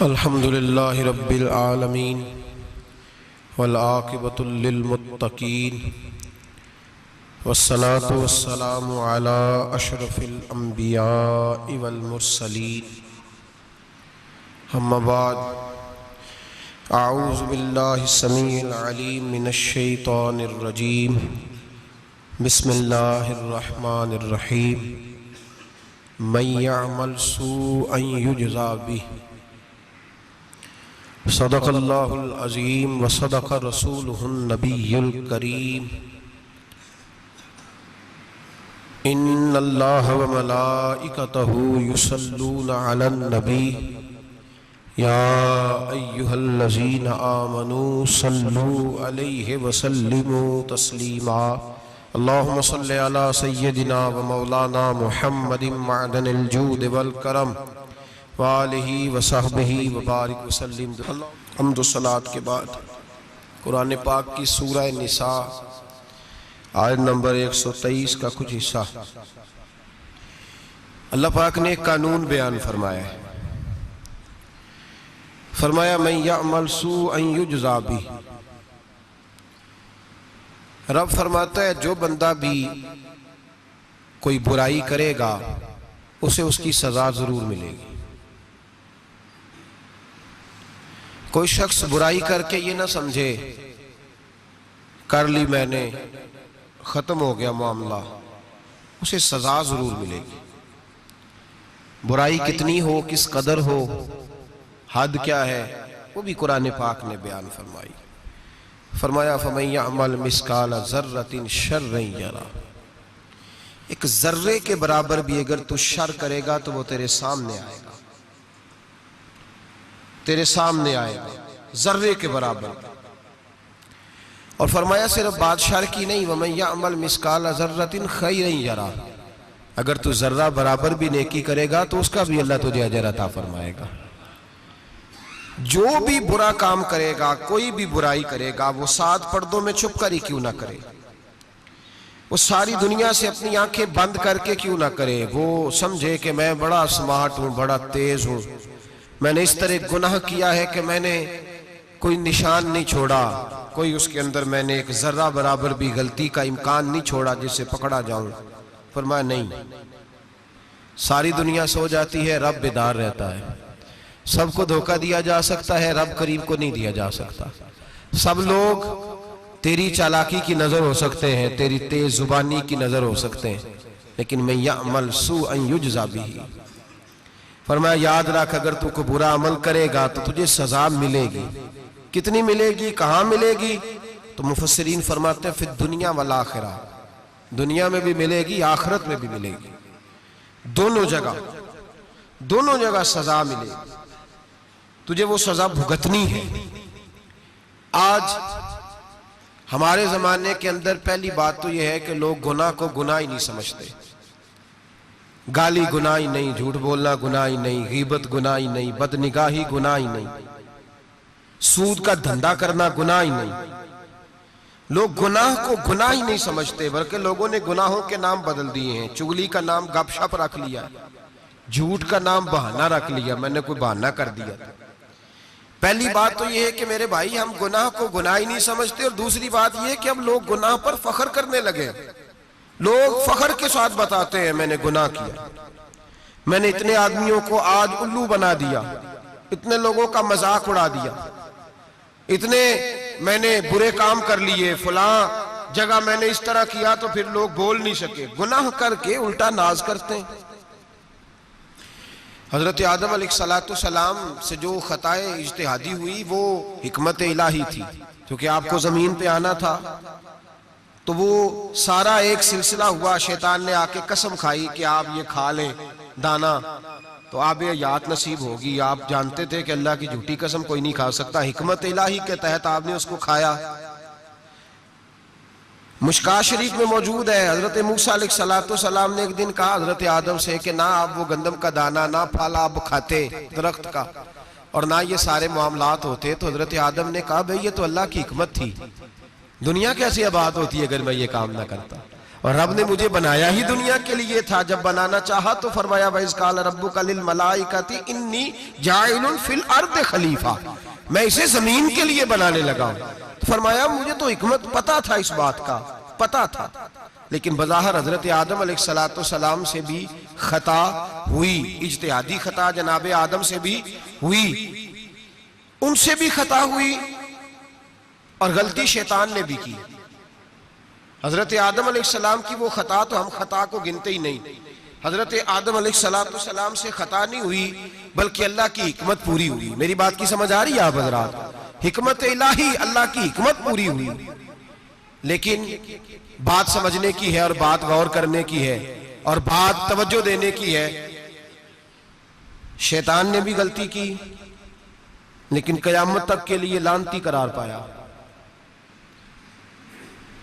अल्हम्दुलिल्लाहि रब्बिल आलमीन वल आक़िबतु लिल मुत्तक़ीन वस्सलातु वस्सलामु अला अशरफिल अंबियाइ वल मुरसलीन अम्मा बाद अऊज़ु बिल्लाहि समीइल अलीम मिनश शैतानिर रजीम बिस्मिल्लाहिर रहमानिर रहीम मन यअमल सूअन युजज़ा बिही सदक़ल्लाहुल अज़ीम व सदक़ रसूलुहुन नबियुल करीम इन्नल्लाह व मलाइकतहु युसल्लूना अलन नबी या अय्युहल्लज़ीना आमनू सल्लू अलैहि व सल्लिमू तस्लीमा अल्लाहुम्मा सल्लि अला सय्यदिना व मौलाना मुहम्मदिन मअदनिल जूद वल करम व आलिहि व सहबिहि व बारिक वसल्लिम। हम्द व सलात के बाद कुरान पाक की सूरह निसा आयत नंबर 123 का कुछ हिस्सा अल्लाह पाक ने एक कानून बयान फरमाया है। फरमाया मन यअमल सूअन युजज़ा बिही। रब फरमाता है जो बंदा भी कोई बुराई करेगा उसे उसकी सजा जरूर मिलेगी। कोई शख्स बुराई करके ये ना समझे कर ली मैंने खत्म हो गया मामला, उसे सजा जरूर मिलेगी। बुराई कितनी हो, किस कदर हो, हद क्या है, वो भी कुरान पाक ने बयान फरमाई। फरमाया फमन यअमल मिस्काल ज़र्रतिन शर्रन यरा। एक जर्रे के बराबर भी अगर तू शर करेगा तो वो तेरे सामने आएगा, तेरे सामने आएगा जर्रे के बराबर। और फरमाया सिर्फ बादशाह की नहीं, वमन यअमल मिस्काल ज़र्रतिन खैरन यरा। अगर तू जर्रा बराबर भी नेकी करेगा तो उसका भी अल्लाह तुझे अजर अता फरमाएगा। जो भी बुरा काम करेगा, कोई भी बुराई करेगा, वो 7 पर्दों में छुप कर ही क्यों ना करे, वो सारी दुनिया से अपनी आंखें बंद करके क्यों ना करे, वो समझे कि मैं बड़ा स्मार्ट हूं, बड़ा तेज हूं, मैंने इस तरह गुनाह किया है कि मैंने कोई निशान नहीं छोड़ा, कोई उसके अंदर मैंने एक जर्रा बराबर भी गलती का इम्कान नहीं छोड़ा जिससे पकड़ा जाऊं। फरमाया नहीं, सारी दुनिया सो जाती है, रब बेदार रहता है। सबको धोखा दिया जा सकता है, रब करीब को नहीं दिया जा सकता। सब लोग तेरी चालाकी की नजर हो सकते हैं, तेरी तेज जुबानी की नजर हो सकते हैं, लेकिन मैं यअमल सूअन युजज़ा बिही। फरमाया याद रख, अगर तू कोई बुरा अमल करेगा तो तुझे सजा मिलेगी। कितनी मिलेगी, कहां मिलेगी? तो मुफस्सिरीन फरमाते हैं फिर दुनिया वल आखिरा, दुनिया में भी मिलेगी, आखिरत में भी मिलेगी। दोनों जगह सजा मिलेगी, तुझे वो सजा भुगतनी है। आज हमारे जमाने के अंदर पहली बात तो यह है कि लोग गुनाह को गुनाह ही नहीं समझते। गाली गुनाह ही नहीं, झूठ बोलना गुनाह ही नहीं, गीबत गुनाह ही नहीं, बदनिगाही गुनाह ही नहीं, सूद का धंधा करना गुनाह ही नहीं। लोग गुनाह को गुनाह ही नहीं समझते, बल्कि लोगों ने गुनाहों के नाम बदल दिए हैं। चुगली का नाम गपशप रख लिया, झूठ का नाम बहाना रख लिया, मैंने कोई बहाना कर दिया। पहली बात तो यह है कि मेरे भाई हम गुनाह को गुनाह ही नहीं समझते, और दूसरी बात यह है कि अब लोग गुनाह पर फख्र करने लगे। लोग फख्र के साथ बताते हैं मैंने गुनाह किया, मैंने इतने आदमियों को आज उल्लू बना दिया, इतने लोगों का मजाक उड़ा दिया, इतने मैंने बुरे काम कर लिए, फलां जगह मैंने इस तरह किया तो फिर लोग बोल नहीं सके। गुनाह करके उल्टा नाज करते हैं। हजरत आदम अलैहिस्सलाम से जो खताए इज्तिहादी हुई वो हिकमत इलाही थी, क्योंकि आपको जमीन पे आना था, तो वो सारा एक सिलसिला हुआ। शैतान ने आके कसम खाई कि आप ये खा लें दाना तो आप ये याद नसीब होगी। आप जानते थे कि अल्लाह की झूठी कसम कोई नहीं खा सकता, हिकमत इलाही के तहत आपने उसको खाया। मुश्कात शरीफ में मौजूद है, हजरत मूसा अलैहिस्सलाम ने एक दिन कहा हजरत आदम से कि ना आप वो गंदम का दाना, ना फल आप खाते दरख्त का, और ना ये सारे मामलात होते। तो हजरत आदम ने कहा भाई ये तो अल्लाह की हिकमत थी, दुनिया कैसे आबाद होती है अगर मैं ये काम ना करता। और रब ने मुझे बनाया ही दुनिया के लिए था। जब बनाना चाहा तो फरमाया वइज़ क़ाल रब्बुका लिल मलाइकति इन्नी जाइलुन फिल अर्द खलीफा, मैं इसे जमीन के लिए बनाने लगा हूं। तो फरमाया मुझे तो हिकमत पता था, इस बात का पता था, लेकिन बज़ाहिर हजरत आदम अलैहिस्सलाम से भी खता हुई, इज्तिहादी खता जनाबे आदम से भी हुई, उनसे भी खता हुई और गलती शैतान ने भी की। हजरत आदम अलैहिस्सलाम की वो खता तो हम खता को गिनते ही नहीं। हजरत आदम अलैहिस्सलाम से खता नहीं हुई बल्कि अल्लाह की हिकमत पूरी हुई। मेरी बात की समझ आ रही है आप हजरात? हिकमत इलाही, अल्लाह की हिकमत पूरी हुई। लेकिन बात समझने की है और बात गौर करने की है और बात तवज्जो देने की है। शैतान ने भी गलती की लेकिन कयामत तक के लिए लानती करार पाया।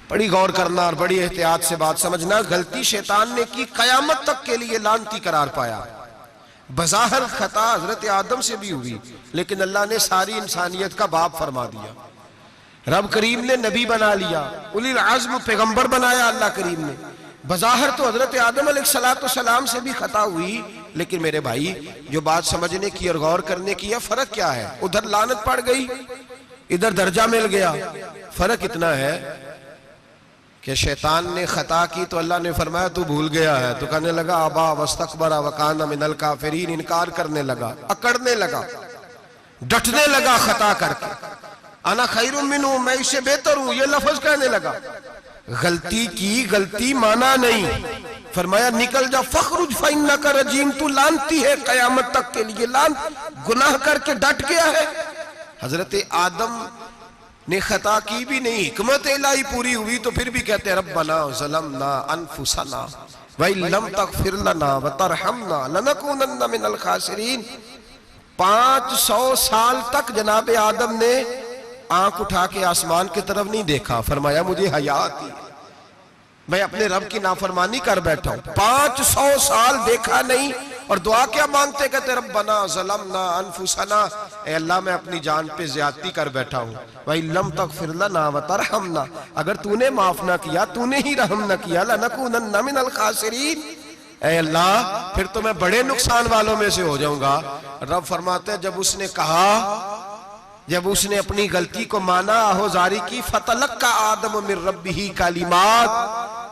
बड़ी गौर करना और बड़ी एहतियात से बात समझना। गलती शैतान ने की, कयामत तक के लिए लानती करार पाया। बज़ाहिर खता हजरत आदम से भी हुई लेकिन अल्लाह ने सारी इंसानियत का बाप फरमा दिया। रब करीम ने नबी बना लिया, उलिल आज़्म पैगंबर बनाया अल्लाह करीम ने। बज़ाहिर तो हजरत आदम अलैहिस्सलाम से भी खता हुई, लेकिन मेरे भाई जो बात समझने की और गौर करने की है, फर्क क्या है? उधर लानत पड़ गई, इधर दर्जा मिल गया। फर्क इतना है कि शैतान ने खता की तो अल्लाह ने फरमाया तू भूल गया है, तो कहने लगा अबा वस्तकबरा वकाना मिनल काफिरीन, इनकार करने लगा, अकड़ने लगा, डटने लगा खता करके। अना खैरुम मिन्हु, मैं इससे बेहतर हूं, ये लफ्ज कहने लगा। गलती की, गलती माना नहीं, फरमाया निकल जा, फखरुज फइन्नका रजीम, तू लानती है कयामत तक के लिए, लान गुनाह करके डट गया है। हजरत आदम ने खता की भी नहीं, हिकमत इलाही पूरी हुई तो फिर भी कहते रब्बना ज़लमना अनफुसना व लम तगफिर लना व तरहमना लनकूनन्ना मिनल खासिरीन। 500 साल तक जनाबे आदम ने आंख उठा के आसमान की तरफ नहीं देखा। फरमाया मुझे हया आती है, मैं अपने रब की नाफरमानी कर बैठा हूं। 500 साल देखा नहीं और दुआ क्या मांगते? कहते रब्बना ज़लमना अनफुसना, ए अल्लाह मैं अपनी जान पे ज्यादती कर बैठा हूं। वही लम तगफिर लना व तरहमना, अगर तूने माफ ना किया, तूने ही रहम ना किया, लनकूनन्ना मिनल खासिरीन, ए अल्लाह फिर तो मैं बड़े नुकसान वालों में से हो जाऊंगा। रब फरमाते जब उसने कहा, जब उसने अपनी गलती को माना, आहोजारी की, फतलक्का आदम मिर रब्बिही कलिमात,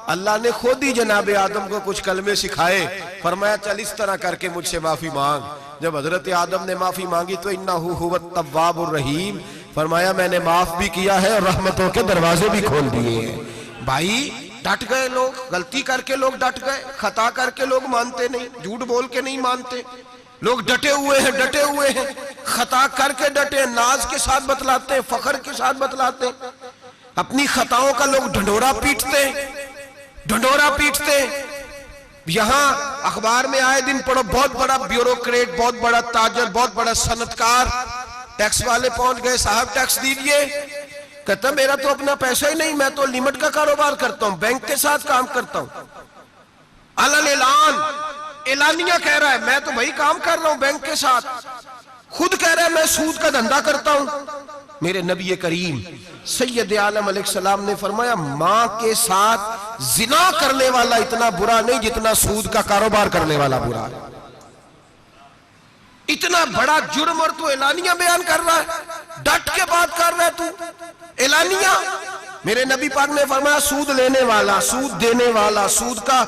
अल्लाह ने खुद ही जनाबे आदम को कुछ कलमे सिखाए। फरमाया चल इस तरह करके मुझसे माफी मांग। जब हजरत आदम ने माफी मांगी तो इन्नहु हुवत तव्वाबुर रहीम, फरमाया मैंने माफ भी किया है और रहमतों के दरवाजे भी खोल दिए हैं। भाई डट गए लोग, गलती करके लोग डट गए, खता करके लोग मानते नहीं, झूठ बोल के नहीं मानते। लोग डटे हुए हैं, डटे हुए हैं, खता करके डटे, नाज के साथ बतलाते हैं, फखर के साथ बतलाते हैं। अपनी खताओं का लोग ढंढोरा पीटते, ढंढोरा पीटते। यहां अखबार में आए दिन पढ़ो, बहुत बड़ा ब्यूरोक्रेट, बहुत बड़ा ताजर, बहुत बड़ा सनतकार, टैक्स वाले पहुंच गए, साहब टैक्स दीजिए। कहता मेरा तो अपना पैसा ही नहीं, मैं तो लिमिट का कारोबार करता हूं, बैंक के साथ काम करता हूं। अलल ऐलान, एलानिया कह रहा है मैं तो भाई काम कर रहा हूं बैंक के साथ, खुद कह रहा है मैं सूद का धंधा करता हूं। मेरे नबी करीम सैयद आलम अलैहिस्सलाम ने फरमाया मां के साथ जिना करने वाला इतना बुरा नहीं जितना सूद का कारोबार करने वाला बुरा है। इतना बड़ा जुर्म और तू एलानिया बयान कर रहा है, डट के बात कर रहा है तू एलानिया। मेरे नबी पाक ने फरमाया सूद लेने वाला, सूद देने वाला, सूद का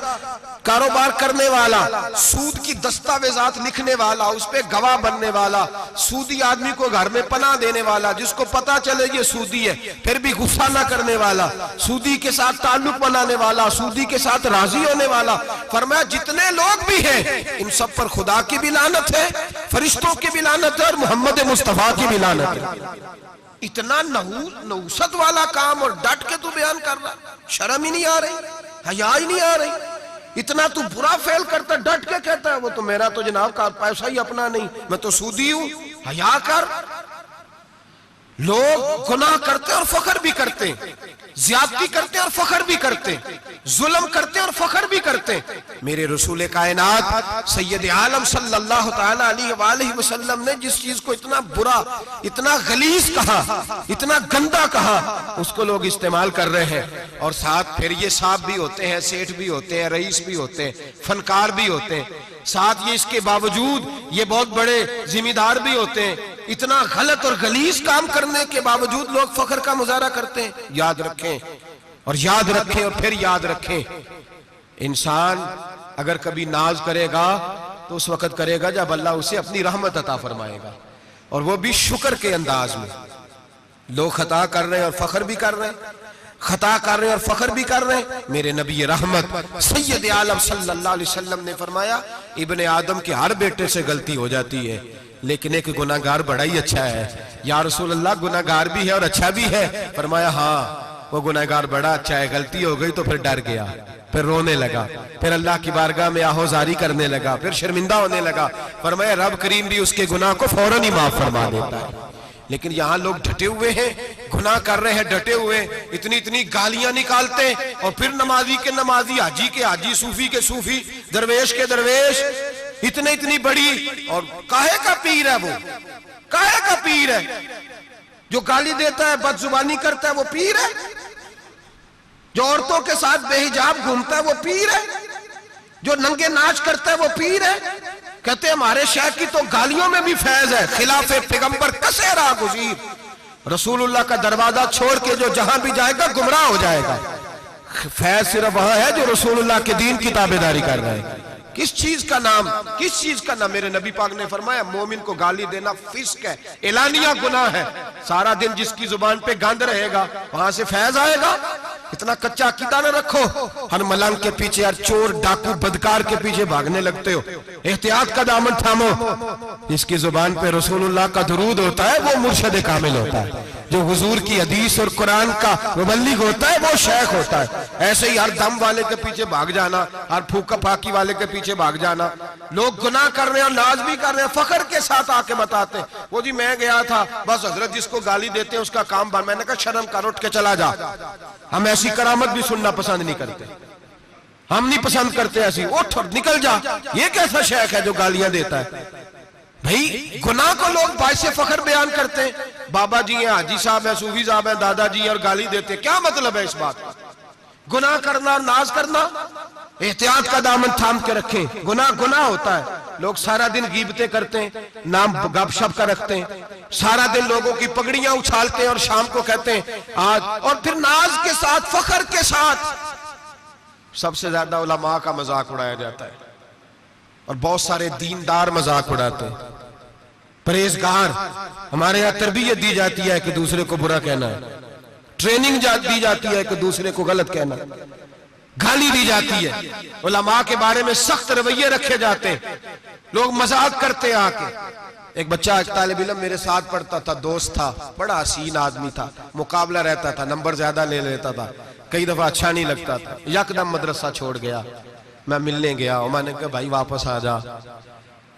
कारोबार करने वाला, सूद की दस्तावेजात लिखने वाला, उस पे गवाह बनने वाला, सूदी आदमी को घर में पनाह देने वाला, जिसको पता चले ये सूदी है फिर भी गुस्सा ना करने वाला, सूदी के साथ ताल्लुक बनाने वाला, सूदी के साथ राजी होने वाला। फरमाया जितने लोग भी हैं इन सब पर खुदा की भी लानत है, फरिश्तों की भी लानत है और मोहम्मद मुस्तफा की भी लानत है। इतना नहुसत वाला काम और डट के तू बयान कर रहा, शर्म ही नहीं आ रही, हया ही नहीं आ रही। इतना तू बुरा फेल करता, डट के कहता है वो तो मेरा तो जनाब का पैसा ही अपना नहीं, मैं तो सूदी हूं। हया कर। लोग गुनाह करते और फखर भी करते, ज्यादती करते और फखर भी करते, जुल्म करते और फखर भी करते। मेरे रसूल कायनात सैयद आलम सल्लल्लाहु ताला अलैहि वसल्लम ने जिस चीज को इतना बुरा, इतना गलीज कहा, इतना गंदा कहा, उसको लोग इस्तेमाल कर रहे हैं। और साथ फिर ये साहब भी होते हैं, सेठ भी होते हैं, रईस भी होते हैं, फनकार भी होते हैं, साथ ये इसके बावजूद ये बहुत बड़े जिम्मेदार भी होते हैं। इतना गलत और गलीज काम करने के बावजूद लोग फखर का मुजाहरा करते हैं। याद रखें और याद रखें और फिर याद रखें, इंसान अगर कभी नाज करेगा तो उस वक्त करेगा जब अल्लाह उसे अपनी रहमत अता फरमाएगा, और वो भी शुक्र के अंदाज में। लोग खता कर रहे हैं और फखर भी कर रहे हैं, खता कर रहे हैं और फखर भी कर रहे हैं। मेरे नबी रहमत सैयद आलम सल्लल्लाहु अलैहि वसल्लम ने फरमाया, इब्ने आदम के हर बेटे से गलती हो जाती है, लेकिन एक गुनाहगार बड़ा ही अच्छा है। या रसूल अल्लाह, गुनाहगार भी है और अच्छा भी है? फरमाया हाँ, वो गुनाहगार बड़ा अच्छा है, गलती हो गई तो फिर डर गया, फिर रोने लगा, फिर अल्लाह की बारगाह में आहोजारी करने लगा, फिर शर्मिंदा होने लगा। फरमाया रब करीम भी उसके गुनाह को फौरन ही माफ फरमा देता है। लेकिन यहाँ लोग डटे हुए हैं, गुनाह कर रहे हैं, डटे हुए, इतनी इतनी गालियां निकालते हैं, और फिर नमाजी के नमाजी, हाजी के हाजी, सूफी के सूफी, दरवेश के दरवेश, इतने इतनी बड़ी। और काहे का पीर है वो? काहे का पीर है? जो गाली देता है, बदजुबानी करता है, वो पीर है? जो औरतों के साथ बेहिजाब घूमता है, वो पीर है? जो नंगे नाच करता है, वो पीर है? कहते हैं हमारे शेख की तो गालियों में भी फैज है, खिलाफे पैगंबर कसे रहा गुज़ीर। रसूलुल्लाह का दरवाजा छोड़ के जो जहां भी जाएगा गुमराह हो जाएगा। फैज सिर्फ वहां है जो रसूलुल्लाह के दीन की ताबेदारी कर रहा है। किस चीज का नाम, किस चीज का नाम? मेरे नबी पाक ने फरमाया मोमिन को गाली देना फिस्क है, एलानिया गुनाह है। सारा दिन जिसकी जुबान पे गंद रहेगा वहां से फैज आएगा? इतना कच्चा अकीदा न रखो, हर मलंग के पीछे, हर चोर डाकू बदकार के पीछे भागने लगते हो। एहतियात का दामन थामो। जिसकी जुबान पे रसूलुल्लाह का दुरूद होता है वो मुर्शद कामिल होता है, जो हुजूर की हदीस और कुरान का मुबल्लिग होता है वो शेख होता है। ऐसे ही हर दम वाले के पीछे भाग जाना, हर फूका फाकी वाले के पीछे भाग जाना। लोग गुनाह कर रहे हैं और नाज भी कर रहे हैं, फखर के साथ आके बताते हैं वो जी मैं गया था, बस हजरत जिसको गाली देते हैं उसका काम बन। मैंने कहा शर्म कर, उठ के चला जा। हम ऐसी करामत भी सुनना पसंद नहीं करते, हम नहीं पसंद करते ऐसी। उठ और निकल जा। ये कैसा शेख है जो गालियां देता है? भाई गुनाह को लोग बाइसे फखर बयान करते हैं, बाबा जी हैं, हाजी साहब हैं, सूफी साहब हैं, दादाजी हैं, और गाली देते हैं। क्या मतलब है इस बात का? गुनाह करना, नाज करना, एहतियात का दामन थाम के रखें। गुनाह गुनाह होता है। लोग सारा दिन गीबतें करते हैं, नाम गपशप का रखते हैं, सारा दिन लोगों की पगड़ियां उछालते हैं और शाम को कहते हैं आज, और फिर नाज के साथ, फखर के साथ सबसे ज्यादा उलमा का मजाक उड़ाया जाता है, और बहुत सारे दीनदार मजाक उड़ाते हैं। परहेजगार, हमारे यहाँ तरबियत दी जाती है कि दूसरे को बुरा कहना है, ट्रेनिंग दी जाती है कि दूसरे को गलत कहना, गाली दी जाती है, उलमा के बारे में सख्त रवैये रखे जाते हैं, लोग मजाक करते हैं आके। एक बच्चा, एक तालिब इल्म मेरे साथ पढ़ता था, दोस्त था, बड़ा हसीन आदमी था, मुकाबला रहता था, नंबर ज्यादा ले लेता था, कई दफा अच्छा नहीं लगता था। यकदम मदरसा छोड़ गया, मैं मिलने गया और मैंने कहा भाई वापस आ जा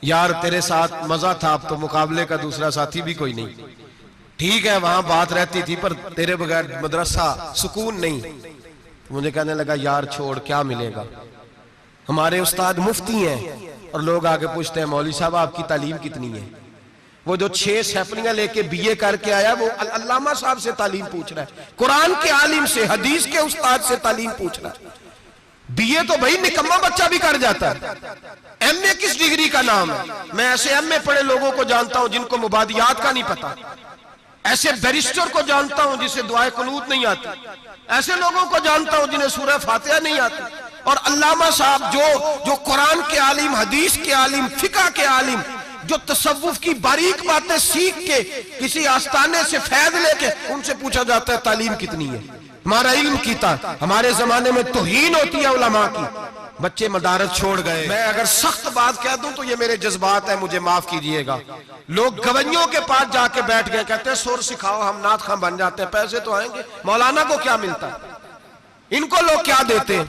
यार, तेरे साथ मजा था, अब तो मुकाबले का दूसरा साथी भी कोई नहीं। ठीक है वहां बात रहती थी, पर तेरे बगैर मदरसा सुकून नहीं। तो मुझे कहने लगा यार छोड़, क्या मिलेगा? हमारे उस्ताद मुफ्ती हैं और लोग आगे पूछते हैं मौलवी साहब आपकी तालीम कितनी है? वो जो 6 सैफलियां लेके बीए करके आया वो अल्लामा साहब से तालीम पूछ रहा है, कुरान के आलिम से, हदीस के उस्ताद से तालीम पूछ रहा है। बीए तो भाई निकम्मा बच्चा भी कर जाता है, एमए किस डिग्री का नाम है? मैं ऐसे एमए पढ़े लोगों को जानता हूं जिनको मुबादियात का नहीं पता, ऐसे बैरिस्टर को जानता हूं जिसे दुआए कुनूत नहीं आती, ऐसे लोगों को जानता हूं जिन्हें सूरह फातिहा नहीं आती। और अल्लामा साहब जो कुरान के आलिम, हदीस के आलिम, फिका के आलिम, जो तसव्वुफ की बारीक बातें सीख के किसी आस्थाने से फैद लेके उनसे पूछा जाता है तालीम कितनी है, हमारा इल्म कीता। हमारे जमाने में तौहीन होती है उलमा की, बच्चे मदारस छोड़ गए। मैं अगर सख्त बात कह दूं तो ये मेरे जज्बात है, मुझे माफ कीजिएगा। लोग गवैयों के पास जाके बैठ गए, कहते हैं सुर सिखाओ, हम नात खां बन जाते हैं, पैसे तो आएंगे। मौलाना को क्या मिलता है? इनको लोग क्या देते हैं?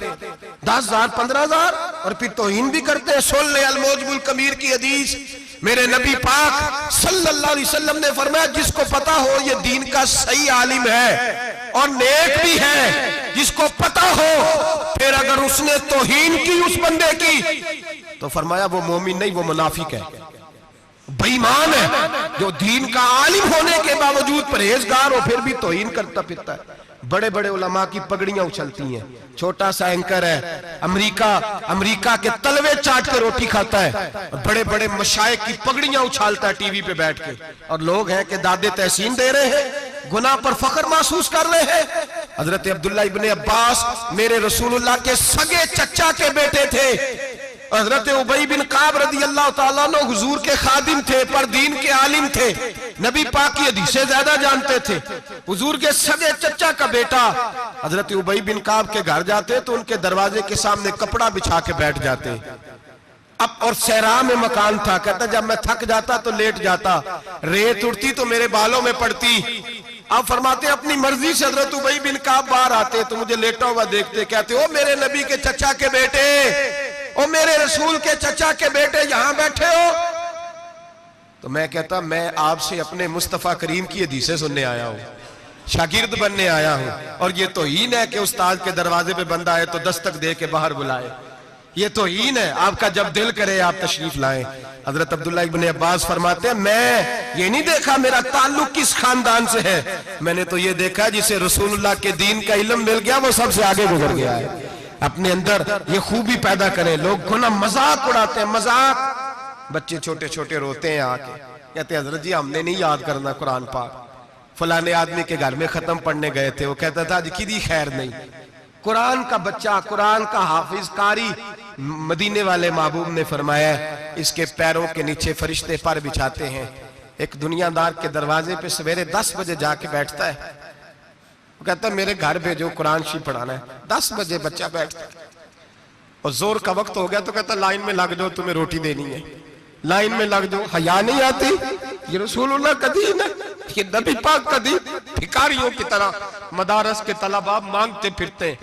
10,000 15,000, और फिर तौहीन भी करते हैं। सुन ले अल मौजमुल कबीर की हदीस, मेरे नबी पाक सल्लल्लाहु अलैहि वसल्लम ने फरमाया जिसको पता हो ये दीन का सही आलिम है और नेक भी है, जिसको पता हो, फिर अगर उसने तौहीन की उस बंदे की तो फरमाया वो मोमिन नहीं, वो मुनाफिक है, बेईमान है। जो दीन का आलिम होने के बावजूद परहेजगार हो फिर भी तौहीन करता फिरता है। बड़े बड़े उलमा की पगड़ियां उछलती हैं, छोटा सा एंकर है अमेरिका के तलवे चाट के रोटी खाता है, और बड़े बड़े मशाइख की पगड़ियां उछालता है टीवी पे बैठ के, और लोग हैं कि दादे तहसीन दे रहे हैं, गुनाह पर फख्र महसूस कर रहे हैं। हजरत अब्दुल्ला इब्ने अब्बास मेरे रसूलुल्लाह के सगे चचा के बेटे थे। हजरत उबई बिन काब रदी अल्लाह ताला अन्हु हुजूर के खादिम थे, पर दीन के आलिम थे, नबी पाक की हदीसें ज्यादा जानते थे। हुजूर के सगे चचा का बेटा हजरत उबई बिन काब के घर जाते तो उनके दरवाजे के सामने कपड़ा बिछा के बैठ जाते। अब और सहरा में मकान था, कहता जब मैं थक जाता तो लेट जाता, रेत उड़ती तो मेरे बालों में पड़ती। अब फरमाते अपनी मर्जी से हजरत उबई बिन काब बाहर आते तो मुझे लेटा हुआ देखते, कहते ओ मेरे नबी के चचा के बेटे, ओ मेरे रसूल के चचा के बेटे यहां बैठे हो। तो मैं कहता मैं आपसे अपने मुस्तफा करीम की हदीसें सुनने आया हूं, शागिर्द बनने आया हूं, और ये तौहीन है कि उस्ताद के दरवाजे पे बंदा आए तो दस्तक दे के बाहर बुलाए। ये तौहीन है, आपका जब दिल करे आप तशरीफ लाएं। हजरत अब्दुल्ला इब्ने अब्बास फरमाते हैं मैं ये नहीं देखा मेरा ताल्लुक किस खानदान से है, मैंने तो ये देखा जिसे रसूलुल्लाह के दीन का इल्म मिल गया वो सबसे आगे गुजर गया है। अपने अंदर ये खूबी पैदा करें। लोग को ना मजाक उड़ाते हैं, मजाक, बच्चे छोटे छोटे रोते हैं आके, कहते हैं हजरत जी हमने नहीं याद करना कुरान पाक, फलाने आदमी के घर में खत्म पढ़ने गए थे, वो कहता था आज किदी खैर नहीं। कुरान का बच्चा, कुरान का हाफिज कारी, मदीने वाले महबूब ने फरमाया इसके पैरों के नीचे फरिश्ते पर बिछाते हैं। एक दुनियादार के दरवाजे पे सवेरे 10 बजे जाके बैठता है, वो कहता है मेरे घर भेजो कुरान शरीफ पढ़ाना है। 10 बजे बच्चा बैठता है, और जोर का वक्त हो गया तो कहता लाइन में लग जाओ तुम्हें रोटी देनी है, लाइन में लग जाओ। हया नहीं आती? ये रसूलुल्लाह का दीन है, ये नबी पाक का दीन। भिखारियों की तरह मदारस के तलबा मांगते फिरते,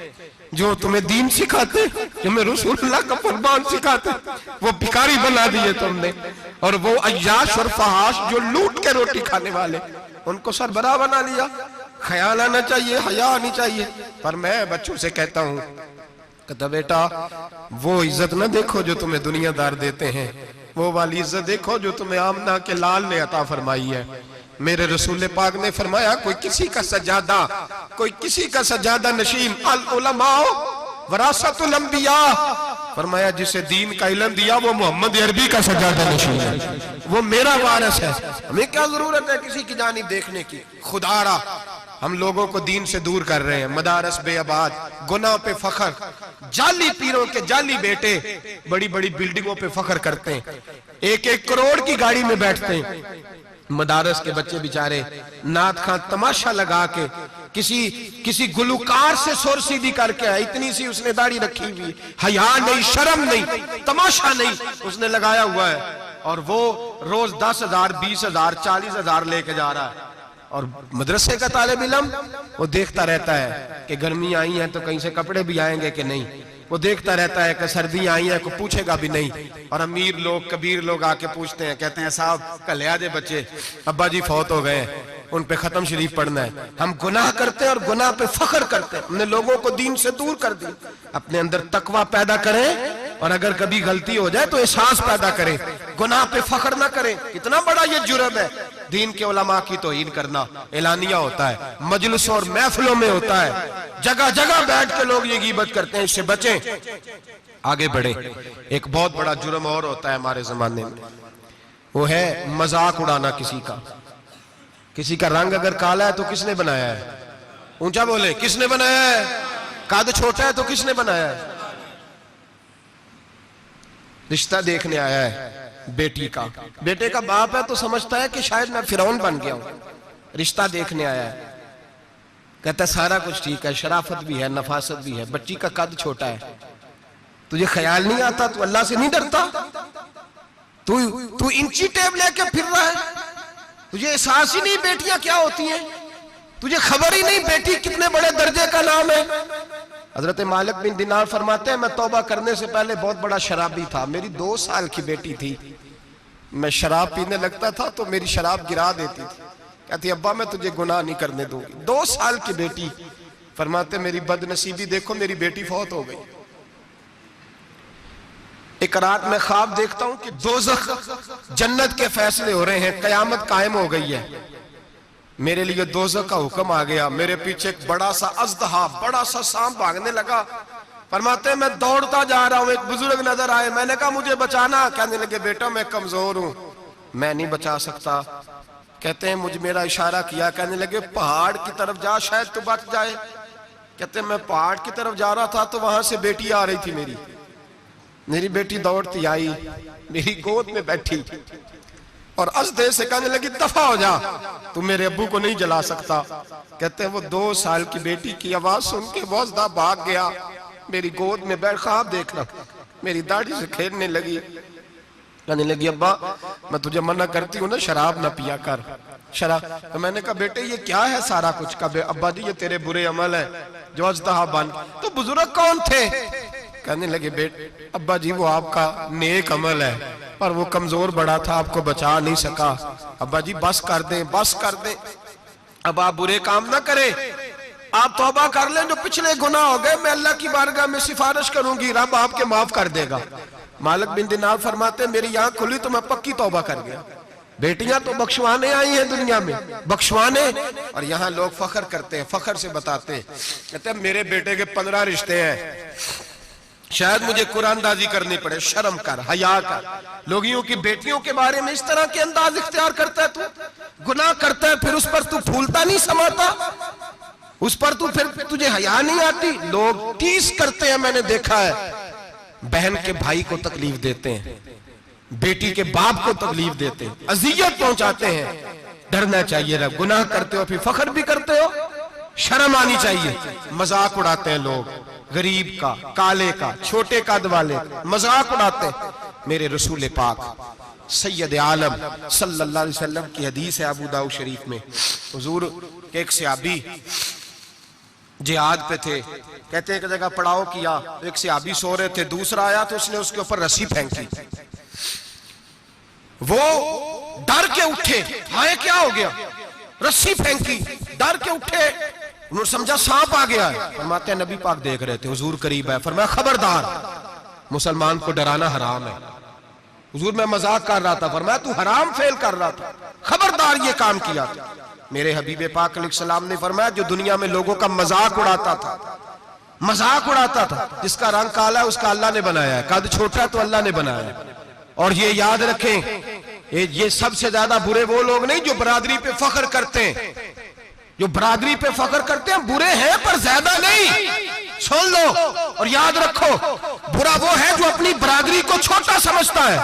जो तुम्हें दीन सिखाते, तुम्हें रसूलुल्लाह का फरमान सिखाते, वो भिखारी बना दिए तुमने। और वो अय्याश और फहाश जो लूट के रोटी खाने वाले, उनको सरबराह बना लिया। ख्याल आना चाहिए, हया आनी चाहिए। पर मैं बच्चों से कहता हूं, कहता बेटा वो इज्जत ना देखो जो तुम्हें दुनियादार देते हैं, वो वाली इज्जत देखो जो तुम्हें आमना के लाल ने अता फरमाई है। मेरे रसूल पाक ने फरमाया कोई किसी का सजादा, कोई किसी का सजादा नशीन, अल उलमा वरासतुल अंबिया, फरमाया जिसे दीन का इल्म दिया वो मोहम्मद अरबी का सजादा नशीन है, वो मेरा वारिस है। हमें क्या जरूरत है किसी की जानिब देखने की? खुदारा हम लोगों को दीन से दूर कर रहे हैं। मदारस बेआबाद, गुनाह पे फखर, जाली पीरों के जाली बेटे बड़ी बड़ी बिल्डिंगों पे फखर करते हैं, 1-1 करोड़ की गाड़ी में बैठते हैं। मदारस के बच्चे बेचारे नात खां तमाशा लगा के किसी गुलूकार से सुर सीधी करके आए, इतनी सी उसने दाढ़ी रखी हुई, हया नहीं, शर्म नहीं, तमाशा नहीं उसने लगाया हुआ है, और वो रोज 10,000 20,000 40,000 लेके जा रहा है। और मदरसे का तालिब इल्म वो देखता रहता है कि गर्मी आई है तो कहीं से कपड़े भी आएंगे कि नहीं, वो देखता रहता है कि सर्दी आई है, को पूछेगा भी नहीं। और अमीर लोग कबीर लोग आके पूछते हैं, कहते हैं साहब कल आजे बच्चे अब्बा जी फौत हो गए, उन पे खत्म शरीफ पढ़ना है। हम गुनाह करते हैं और गुनाह पे फख्र करते हैं। हमने लोगों को दीन से दूर कर दिया। अपने अंदर तकवा पैदा करें, और अगर कभी गलती हो जाए तो एहसास पैदा करें, गुनाह पे फख्र ना करें। कितना बड़ा ये जुर्म है दीन के उलमा की तौहीन करना। एलानिया होता है, मजलिसों और महफिलों में होता है, जगह जगह बैठ के लोग ये गीबत करते हैं, इससे बचें, आगे बढ़े। एक बहुत बड़ा जुर्म और होता है हमारे जमाने में, वो है मजाक उड़ाना किसी का। किसी का रंग अगर काला है तो किसने बनाया है? ऊंचा बोले, किसने बनाया है? कद छोटा है तो किसने बनाया है? रिश्ता देखने आया है बेटी का, बेटे का बाप है तो समझता है कि शायद मैं फिरौन बन गया हूं। रिश्ता देखने आया है, कहता सारा कुछ ठीक है, शराफत भी है, नफासत भी है, बच्ची का कद छोटा है। तुझे ख्याल नहीं आता? तू अल्लाह से नहीं डरता? तू इंची टेप लेके फिर रहा है, तुझे एहसास ही नहीं बेटियां क्या होती हैं, तुझे खबर ही नहीं बेटी कितने बड़े दर्जे का नाम है। हजरत मालिक बिन दिनार फरमाते हैं मैं तौबा करने से पहले बहुत बड़ा शराबी था, मेरी 2 साल की बेटी थी, मैं शराब पीने लगता था तो मेरी शराब गिरा देती थी। कहती अब्बा मैं तुझे गुनाह नहीं करने दूंगी। 2 साल की बेटी, फरमाते मेरी बदनसीबी देखो, मेरी बेटी फौत हो गई। एक रात में ख्वाब देखता हूं कि दोज़ख जन्नत के फैसले हो रहे हैं, कयामत कायम हो गई है। मेरे लिए दोज़ख का हुक्म आ गया। मेरे पीछे एक बड़ा सा अज़दहा, बड़ा सा सांप भागने लगा। फरमाते मैं दौड़ता जा रहा हूं, एक बुजुर्ग नजर आए। मैंने कहा मुझे बचाना। कहने लगे बेटा मैं कमजोर हूं, मैं नहीं बचा सकता। कहते हैं मुझे मेरा इशारा किया, कहने लगे पहाड़ की तरफ जा, शायद तू बच जाए। कहते हैं मैं पहाड़ की तरफ जा रहा था तो वहां से बेटी आ रही थी। मेरी बेटी दौड़ती आई, मेरी गोद में बैठी और अज़दे से कहने लगी दफा हो जा, तू मेरे अब्बू को नहीं जला सकता। कहते हैं वो 2 साल की बेटी की आवाज सुन के वो अज़दा भाग गया, मेरी गोद में बैठ ख्वाब देखना, मेरी दाढ़ी से खेलने लगी। कहने लगी अब्बा मैं तुझे मना करती हूँ ना, शराब ना पिया कर, शराब। तो मैंने कहा बेटे ये क्या है सारा कुछ? का अब्बा जी ये तेरे बुरे अमल है जो अज़दा बन। तो बुजुर्ग कौन थे? कहने लगे बेटे अब्बा जी वो आपका नेक अमल है, पर वो कमजोर बड़ा था, आपको बचा नहीं सका। अब्बा जी बस कर दें, बस कर दें, अब आप बुरे काम ना करें, आप तौबा कर लें, जो पिछले गुनाह हो गए मैं अल्लाह की बारगाह में सिफारिश करूंगी, रब आपके माफ कर देगा। मालिक बिन दिनार फरमाते मेरी आंख खुली तो मैं पक्की तौबा कर गया। बेटियां तो बख्शवाने आई हैं दुनिया में, बख्शवाने। और यहाँ लोग फख्र करते हैं, फख्र से बताते हैं, कहते हैं मेरे बेटे के 15 रिश्ते हैं, शायद मुझे कुरानदाजी करनी पड़े। शर्म कर, हया कर। लोगियों की बेटियों के बारे में इस तरह के अंदाज इख्तियार करता है, तू गुनाह करता है, फिर उस पर तू फूलता नहीं समाता, उस पर तू फिर तुझे हया नहीं आती। लोग टीस करते हैं, मैंने देखा है, बहन के भाई को तकलीफ देते हैं, बेटी के बाप को तकलीफ देते हैं, अजियत पहुंचाते हैं। डरना चाहिए ना, गुनाह करते हो फिर फख्र भी करते हो, शर्म आनी चाहिए। मजाक उड़ाते हैं लोग, गरीब का, काले का, छोटे कद वाले मजाक उड़ाते हैं। मेरे रसूल पाक सैयद आलम सल्लल्लाहु अलैहि वसल्लम की हदीस है अबू दाऊद शरीफ में। हुजूर के एक सहाबी जिहाद पे थे, कहते हैं एक जगह पड़ाव किया, एक सहाबी सो रहे थे, दूसरा आया तो उसने उसके ऊपर रस्सी फेंकी। वो डर के उठे, हाय क्या हो गया? रस्सी फेंकी, डर के उठे, उन्होंने समझा सांप आ गया है। फरमाते नबी पाक देख रहे थे, हुजूर करीब है, फरमाया खबरदार, मुसलमान को डराना हराम है। हुजूर मैं मजाक कर रहा था, फरमाया तू हराम फेल कर रहा था, खबरदार ये काम किया था। मेरे हबीबे पाक अलैहिस्सलाम ने फरमाया जो दुनिया में लोगों का मजाक उड़ाता था, मजाक उड़ाता था, जिसका रंग काला है उसका अल्लाह ने बनाया है, कद छोटा तो अल्लाह ने बनाया है। और ये याद रखें, ये सबसे ज्यादा बुरे वो लोग नहीं जो बरादरी पे फख्र करते हैं, जो बरादरी पे फख्र करते हैं बुरे हैं पर ज्यादा नहीं। सुन लो और याद रखो, बुरा वो है जो अपनी बरादरी को छोटा समझता है।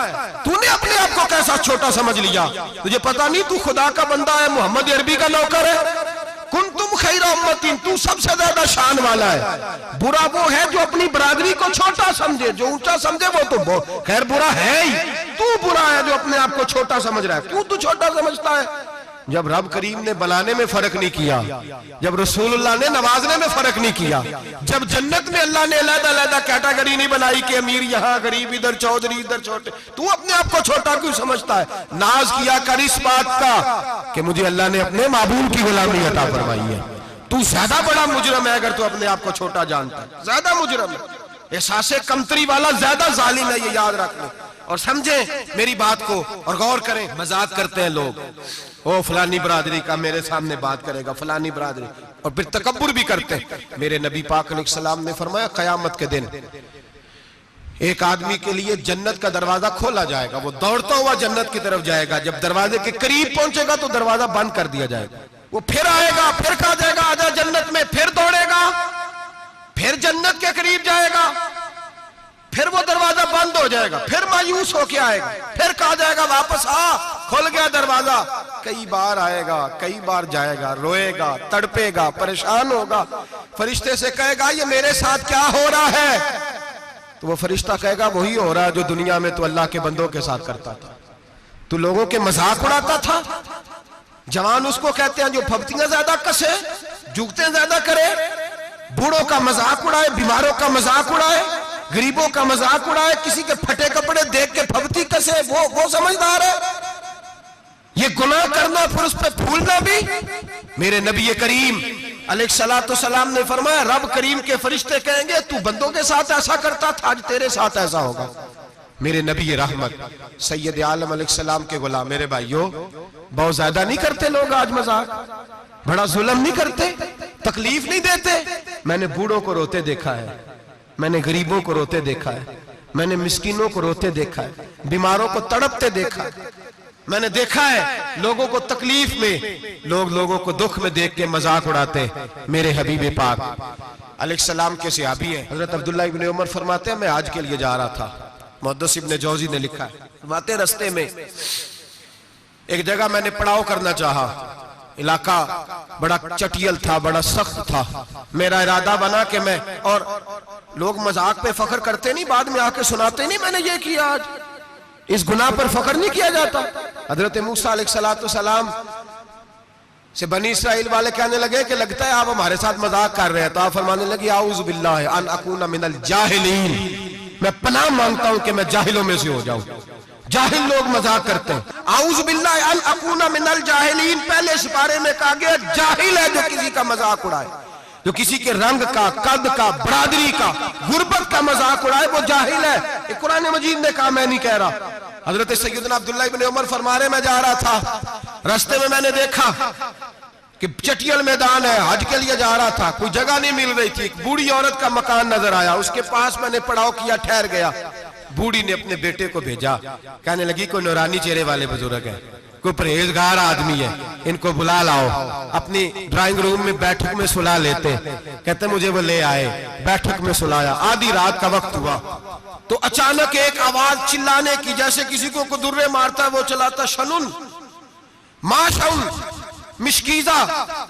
तूने अपने आप को कैसा छोटा समझ लिया? तुझे पता नहीं तू खुदा का बंदा है, मोहम्मद अरबी का नौकर है। कुन तुम खैरा उम्मतिन, तू सबसे ज्यादा शान वाला है। बुरा वो है जो अपनी बरादरी को छोटा समझे, जो ऊंचा समझे वो तो खैर बुरा है ही। तू बुरा है जो अपने आप को छोटा समझ रहा है। क्यों तू छोटा समझता है? जब रब करीम ने बनाने में फर्क नहीं किया, जब रसूलुल्लाह ने नवाजने में फर्क नहीं किया, जब जन्नत में अल्लाह ने अलग-अलग कैटेगरी नहीं बनाई कि अमीर यहाँ, गरीब इधर, चौधरी इधर, छोटे, तू अपने आप को छोटा क्यों समझता है? नाज किया कर इस बात का कि मुझे अल्लाह ने अपने माबूद की गुलामी अता फरमाई है। तू ज्यादा बड़ा मुजरम है अगर तू अपने आप को छोटा जानता है, ज्यादा मुजरम है, एहसासे कमतरी वाला ज्यादा जालिम है, ये याद रखना और समझें मेरी बात को और गौर करें। मजाक करते हैं लोग, ओ फलानी बरादरी का मेरे सामने बात करेगा, फलानी बरादरी, और फिर तकब्बुर भी करते हैं। मेरे नबी पाक अलैहिस्सलाम ने फरमाया कयामत के दिन एक आदमी के लिए जन्नत का दरवाजा खोला जाएगा, वो दौड़ता हुआ जन्नत की तरफ जाएगा, जब दरवाजे के करीब पहुंचेगा तो दरवाजा बंद कर दिया जाएगा। वो फिर आएगा, फिर कहा जाएगा आजा जन्नत में, फिर दौड़ेगा, फिर जन्नत के करीब जाएगा, फिर वो दरवाजा बंद हो जाएगा, फिर मायूस होके आएगा, फिर कहा जाएगा वापस आ, खुल गया दरवाजा। कई बार आएगा, कई बार जाएगा, रोएगा, तड़पेगा, परेशान होगा, फरिश्ते से कहेगा ये मेरे साथ क्या हो रहा है? तो वो फरिश्ता कहेगा वही हो रहा है जो दुनिया में तू अल्लाह के बंदों के साथ करता था, तू लोगों के मजाक उड़ाता था। जवान उसको कहते हैं जो फब्तियां ज्यादा कसे, जुगते ज्यादा करे, बूढ़ों का मजाक उड़ाए, बीमारों का मजाक उड़ाए, गरीबों का मजाक उड़ाए, किसी के फटे कपड़े देख के फबती कसे, वो समझदार है। ये ये गुनाह करना फिर उस पर फूलना भी। मेरे नबी करीम अलैहिस्सलातु सलाम ने फरमाया, रब करीम के फरिश्ते कहेंगे तू बंदों के साथ ऐसा करता था, आज तेरे साथ ऐसा होगा। मेरे नबी रहमत सैयद आलम अलैहिस्सलाम के गुलाम, मेरे भाइयों बहुत ज्यादा नहीं करते लोग आज मजाक, बड़ा जुल्म नहीं करते, तकलीफ नहीं देते। मैंने बूढ़ों को रोते देखा है, मैंने गरीबों को रोते देखा है, मैंने मिस्कीनों को रोते देखा है, बीमारों को तड़पते देखा है, मैंने देखा है लोगों को तकलीफ में, लोगों को दुख में देख के मजाक उड़ाते। मेरे हबीब पाक अलैहिस्सलाम के सहाबी हैं हजरत अब्दुल्लाह इब्न उमर फरमाते हैं, मैं हज के लिए जा रहा था, मुहद्दिस इब्न जौजी ने लिखा है, फरमाते रस्ते में एक जगह मैंने पड़ाव करना चाहा, इलाका बड़ा चटियल था, बड़ा सख्त था। मेरा इरादा बना कि मैं, और लोग मजाक पे फख्र करते नहीं, बाद में आके सुनाते नहीं मैंने ये किया, आज इस गुनाह पर फख्र नहीं किया जाता। हजरत मूसा अलैहिस्सलातु सलाम से बनी इस्राइल वाले कहने लगे कि लगता है आप हमारे साथ मजाक कर रहे हैं, तो आप फरमाने लगे आऊज़ु बिल्लाहि अन अकूना मिनल जाहिलीन, मैं पनाह मांगता हूं कि मैं जाहिलों में से हो जाऊं। जाहिल लोग मजाक करते हैं, आऊज़ु बिल्लाहि अन अकूना मिनल जाहिलीन, पहले इस बारे में कहा गया जाहिल है जो किसी का मजाक उड़ाए, जो किसी के रंग का, कद का, बरादरी का, गुर्बत का मजाक उड़ाए वो जाहिल है। कुरान मजीद ने कहा, मैं नहीं कह रहा। हजरत सैयदना अब्दुल्लाह इब्न उमर फरमा रहे, मैं जा रहा था, रास्ते में मैंने देखा कि चटियल मैदान है, हज के लिए जा रहा था, कोई जगह नहीं मिल रही थी, एक बूढ़ी औरत का मकान नजर आया, उसके पास मैंने पड़ाव किया, ठहर गया। बूढ़ी ने अपने बेटे को भेजा, कहने लगी कोई नूरानी चेहरे वाले बुजुर्ग है, कोई परहेजगार आदमी है, इनको बुला लाओ, अपनी ड्राइंग रूम में बैठक में सुला लेते। कहते मुझे वो ले आए, बैठक में सुलाया, आधी रात का वक्त हुआ तो अचानक एक आवाज चिल्लाने की, जैसे किसी को दुर्रे मारता है वो चलाता, शनुन माशउन मिशकीजा,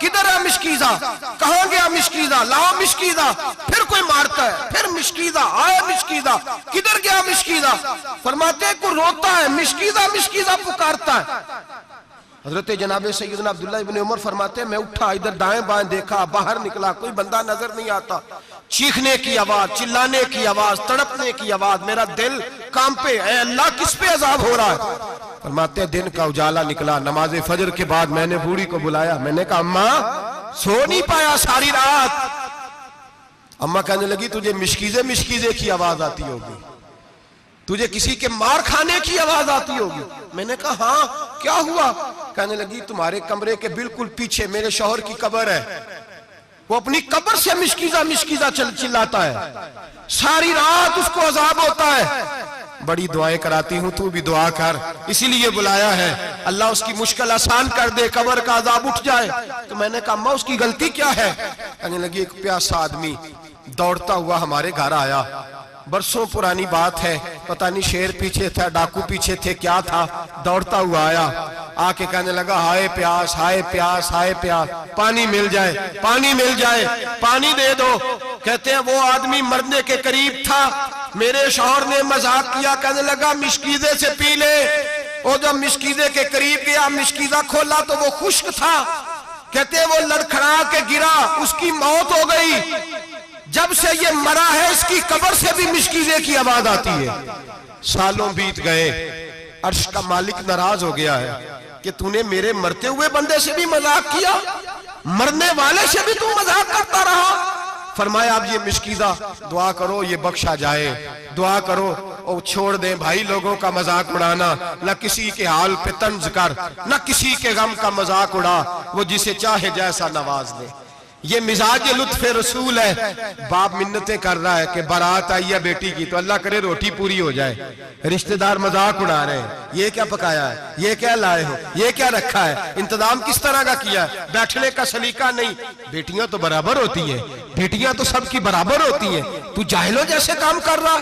किधर है मिशकीजा, कहां गया मिशकीजा, लाओ मिशकीजा, फिर कोई मारता है, फिर मिशकीजा, आया मिशकीजा, किधर गया मिशकीजा, फरमाते को रोता है, मिशकीजा मिशकीजा पुकारता है। हजरत जनाब सैयदना अब्दुल्लाह इब्न उमर फरमाते हैं, मैं उठा, इधर दाएं बाएं देखा, बाहर निकला, कोई बंदा नजर नहीं आता, चीखने की आवाज, चिल्लाने की आवाज, तड़पने की आवाज, मेरा दिल कांपे, ऐ अल्लाह किस पे अजाब हो रहा है। फरमाते दिन का उजाला निकला, नमाज फजर के बाद मैंने बूढ़ी को बुलाया, मैंने कहा अम्मा सो नहीं पाया सारी रात। अम्मा कहने लगी तुझे मिशकीजे मिशकीजे की आवाज आती होगी, तुझे किसी के मार खाने की आवाज आती होगी। मैंने कहा हाँ क्या हुआ, कहने लगी तुम्हारे कमरे के बिल्कुल पीछे मेरे शौहर की कब्र है, वो अपनी कब्र से मिशकीजा मिशकीजा चिल्लाता है, सारी रात उसको अजाब होता है। बड़ी दुआएं कराती हूं, तू भी दुआ कर, इसीलिए बुलाया है, अल्लाह उसकी मुश्किल आसान कर दे, कब्र का अजाब उठ जाए। तो मैंने कहा अम्मा उसकी गलती क्या है। कहने लगी एक प्यासा आदमी दौड़ता हुआ हमारे घर आया, बरसों पुरानी बात है, पता नहीं शेर पीछे था, डाकू पीछे थे, क्या था, दौड़ता हुआ आया, आके कहने लगा हाय प्यास हाय प्यास हाय प्यास, पानी मिल जाए पानी मिल जाए, पानी दे दो। कहते हैं वो आदमी मरने के करीब था, मेरे शौहर ने मजाक किया, कहने लगा मिशकीजे से पी ले। और जब मिशकीजे के करीब गया, मिशकीजा खोला तो वो खुश्क था। कहते वो लड़खड़ा के गिरा, उसकी मौत हो गई। जब से ये मरा है इसकी कब्र से भी मिशकीजे की आवाज आती है। सालों बीत गए, अर्श का मालिक नाराज हो गया है कि तूने मेरे मरते हुए बंदे से भी मजाक किया, मरने वाले से भी तू मजाक करता रहा। फरमाया अब ये मिशकीजा दुआ करो ये बख्शा जाए, दुआ करो और छोड़ दे भाई लोगों का मजाक उड़ाना, न किसी के हाल पे तंज कर, न किसी के गम का मजाक उड़ा, वो जिसे चाहे जैसा नवाज दे। ये मिजाज लुत्फ रसूल है। बाप मिन्नतें कर रहा है कि बारात आई है बेटी की, तो अल्लाह करे रोटी पूरी हो जाए, रिश्तेदार मजाक उड़ा रहे हैं, ये क्या पकाया है, ये क्या लाए हो, ये क्या रखा है, इंतजाम किस तरह का किया है, बैठने का सलीका नहीं। बेटियां तो बराबर होती है, बेटियां तो सबकी बराबर होती है, तू जाहिलों जैसे काम कर रहा,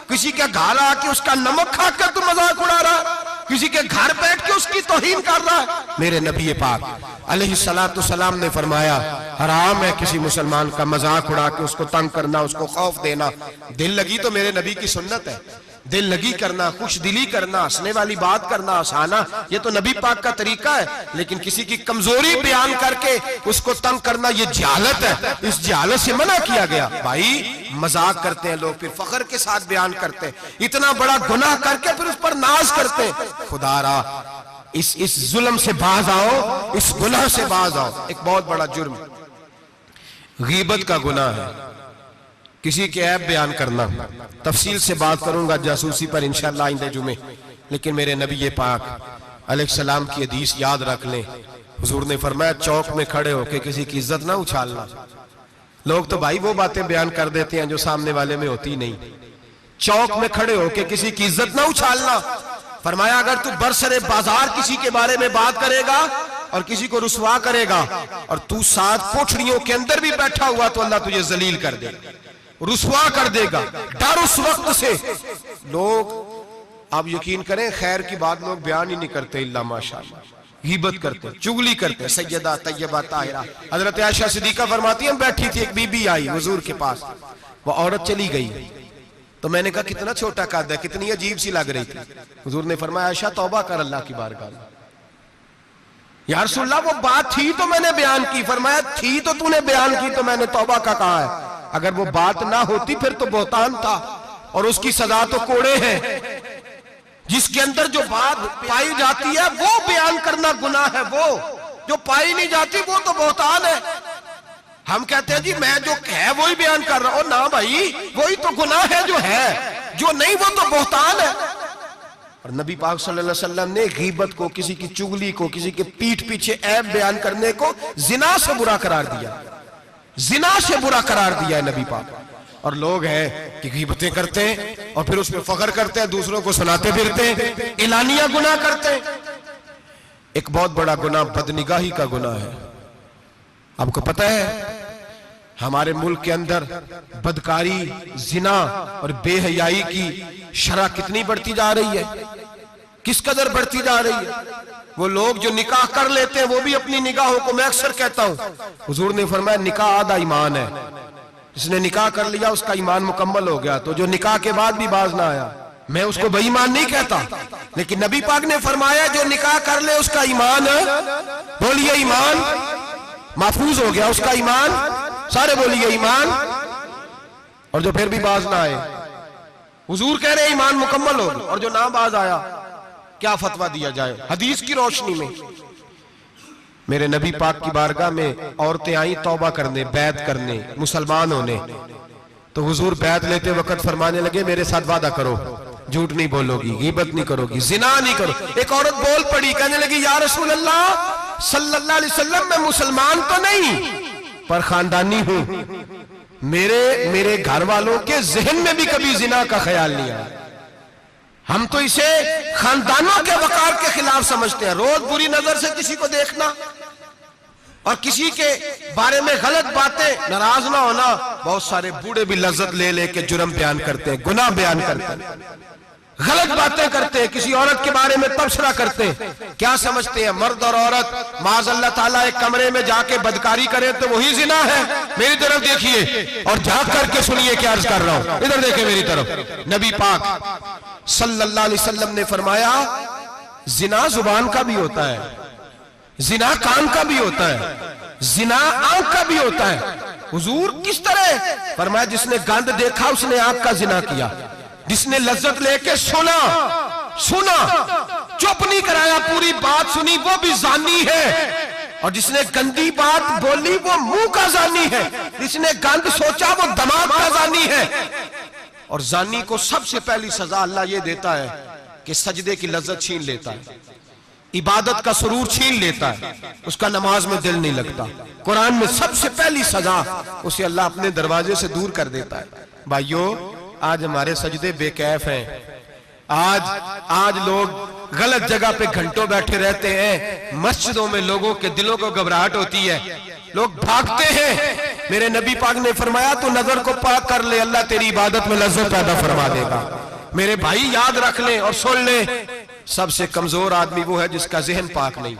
किसी के घर आके उसका नमक खाकर तू मजाक उड़ा रहा, किसी के घर बैठ के उसकी तौहीन कर रहा है। मेरे नबी पाक अलैहिस्सलातु सलाम ने फरमाया हराम है किसी मुसलमान का मजाक उड़ा के उसको तंग करना, उसको खौफ देना। दिल लगी तो मेरे नबी की सुन्नत है, दिल लगी करना, खुश दिली करना, हंसने वाली बात करना, हंसाना, ये तो नबी पाक का तरीका है। लेकिन किसी की कमजोरी बयान करके उसको तंग करना ये जहालत है, इस जहालत से मना किया गया। भाई मजाक करते हैं लोग, फिर फख्र के साथ बयान करते हैं, इतना बड़ा गुनाह करके फिर उस पर नाज करते हैं। खुदारा इस जुल्म से बाज आओ, इस गुनाह से बाज आओ। एक बहुत बड़ा जुर्म गीबत का गुनाह है, किसी के ऐब बयान करना। तफसील से बात करूंगा जासूसी पर इंशाअल्लाह आइंदे जुमे, लेकिन मेरे नबी पाक अलैहिस्सलाम की हदीस याद रख लें। हुजूर ने फरमाया चौक में खड़े होकर किसी की इज्जत ना उछालना। लोग तो भाई वो बातें बयान कर देते हैं जो सामने वाले में होती नहीं। चौक में खड़े होकर किसी की इज्जत ना उछालना। फरमाया अगर तू बरसरे बाजार किसी के बारे में बात करेगा और किसी को रुसवा करेगा और तू 7 कोठरियों के अंदर भी बैठा हुआ तो अल्लाह तुझे जलील कर देगा, रुसवा कर देगा। डर उस वक्त से। लोग आप यकीन करें खैर की बात लोग बयान ही नहीं करते, इल्ला माशाअल्लाह गीबत करते, चुगली करते। सैयदा तैयबा ताहिरा हजरत आयशा सिद्दीका फरमाती हैं बैठी थी, एक बीबी आई हुजूर के पास, वो औरत चली गई तो मैंने कहा कितना छोटा कद है, कितनी अजीब सी लग रही थी। हुजूर ने फरमाया आयशा तौबा कर अल्लाह की बारगाह में। या रसूलल्लाह वो बात थी तो मैंने बयान की। फरमाया थी तो तूने बयान की तो मैंने तौबा का कहा है, अगर वो बात ना होती फिर तो बोहतान था और उसकी सजा तो कोड़े हैं। जिसके अंदर जो बात पाई जाती है वो बयान करना गुनाह है, वो जो पाई नहीं जाती वो तो बोहतान है। हम कहते हैं जी मैं जो है वही बयान कर रहा हूं, ना भाई वही तो गुनाह है जो है, जो नहीं वो तो बोहतान है। और नबी पाक सल्लल्लाहु अलैहि वसल्लम ने गीबत को, किसी की चुगली को, किसी के पीठ पीछे ऐब बयान करने को जिना से बुरा करार दिया, जिना से बुरा करार दिया है नबी पाक। और लोग हैं कि गीबतें करते हैं और फिर उसमें फख्र करते हैं, दूसरों को सुनाते फिरते हैं, एलानिया गुनाह करते हैं। एक बहुत बड़ा गुनाह बदनिगाही का गुनाह है। आपको पता है हमारे मुल्क के अंदर बदकारी, जिना और बेहयाई की शरह कितनी बढ़ती जा रही है, किस कदर बढ़ती जा रही है। वो लोग जो निकाह कर लेते हैं वो भी अपनी निगाहों को, मैं अक्सर कहता हूं, हुजूर ने फरमाया निकाह आधा ईमान है। जिसने निकाह कर लिया उसका ईमान मुकम्मल हो गया, तो जो निकाह के बाद भी बाज ना आया, मैं उसको बेईमान नहीं कहता, लेकिन नबी पाक ने फरमाया जो निकाह कर ले उसका ईमान, बोलिए ईमान महफूज हो गया, उसका ईमान, सारे बोलिए ईमान। और जो फिर भी बाज ना आए, हुजूर कह रहे ईमान मुकम्मल हो गया, और जो ना बाज आया क्या फतवा दिया जाए हदीस की रोशनी में। मेरे नबी पाक की बारगाह में औरतें आई तौबा करने, बैत करने, मुसलमान होने, तो हुजूर बैत लेते वक्त फरमाने लगे मेरे साथ वादा करो, झूठ नहीं बोलोगी, गीबत नहीं करोगी, जिना नहीं करो। एक औरत बोल पड़ी, कहने लगी या रसूल अल्लाह सल्लल्लाहु अलैहि वसल्लम मैं मुसलमान तो नहीं पर खानदानी हूं, मेरे घर वालों के जहन में भी कभी जिना का ख्याल नहीं आया। हम तो इसे खानदानों के वकार के खिलाफ समझते हैं। रोज बुरी नजर से किसी को देखना और किसी के बारे में गलत बातें, नाराज ना होना। बहुत सारे बूढ़े भी लज्जत ले लेके जुर्म बयान करते हैं, गुनाह बयान करते हैं, गलत बातें करते हैं, किसी औरत के बारे में तबसरा करते हैं। क्या समझते हैं मर्द और औरत माज़अल्लाह ताला एक कमरे में जाके बदकारी करें तो वही जिना है? मेरी तरफ देखिए और झांक करके सुनिए क्या अर्ज कर रहा हूं, इधर देखे मेरी तरफ। नबी पाक सल्लल्लाहु अलैहि वसल्लम ने फरमाया जिना जुबान का भी होता है, जिना कान का भी होता है, जिना आंख का भी होता है। हुजूर किस तरह? फरमाया जिसने गंद देखा उसने आंख का जिना किया, जिसने लज्जत लेके सुना, चुप नहीं कराया, पूरी बात सुनी, वो भी जानी है। और जिसने गंदी बात बोली वो मुंह का जानी है, जिसने गंद सोचा वो दिमाग का जानी है। और जानी को सबसे पहली सजा अल्लाह ये देता है कि सजदे की लज्जत छीन लेता है, इबादत का सुरूर छीन लेता है, उसका नमाज में दिल नहीं लगता। कुरान में सबसे पहली सजा उसे अल्लाह अपने दरवाजे से दूर कर देता है। भाइयों आज हमारे सजदे बेकैफ हैं, आज लोग गलत जगह पे घंटों बैठे रहते हैं। मस्जिदों में लोगों के दिलों को घबराहट होती है, लोग भागते हैं। मेरे नबी पाक ने फरमाया तू नजर को पाक कर ले, अल्लाह तेरी इबादत में लज्जत पैदा फरमा देगा। मेरे भाई याद रख ले और सुन ले, सबसे कमजोर आदमी वो है जिसका जहन पाक नहीं,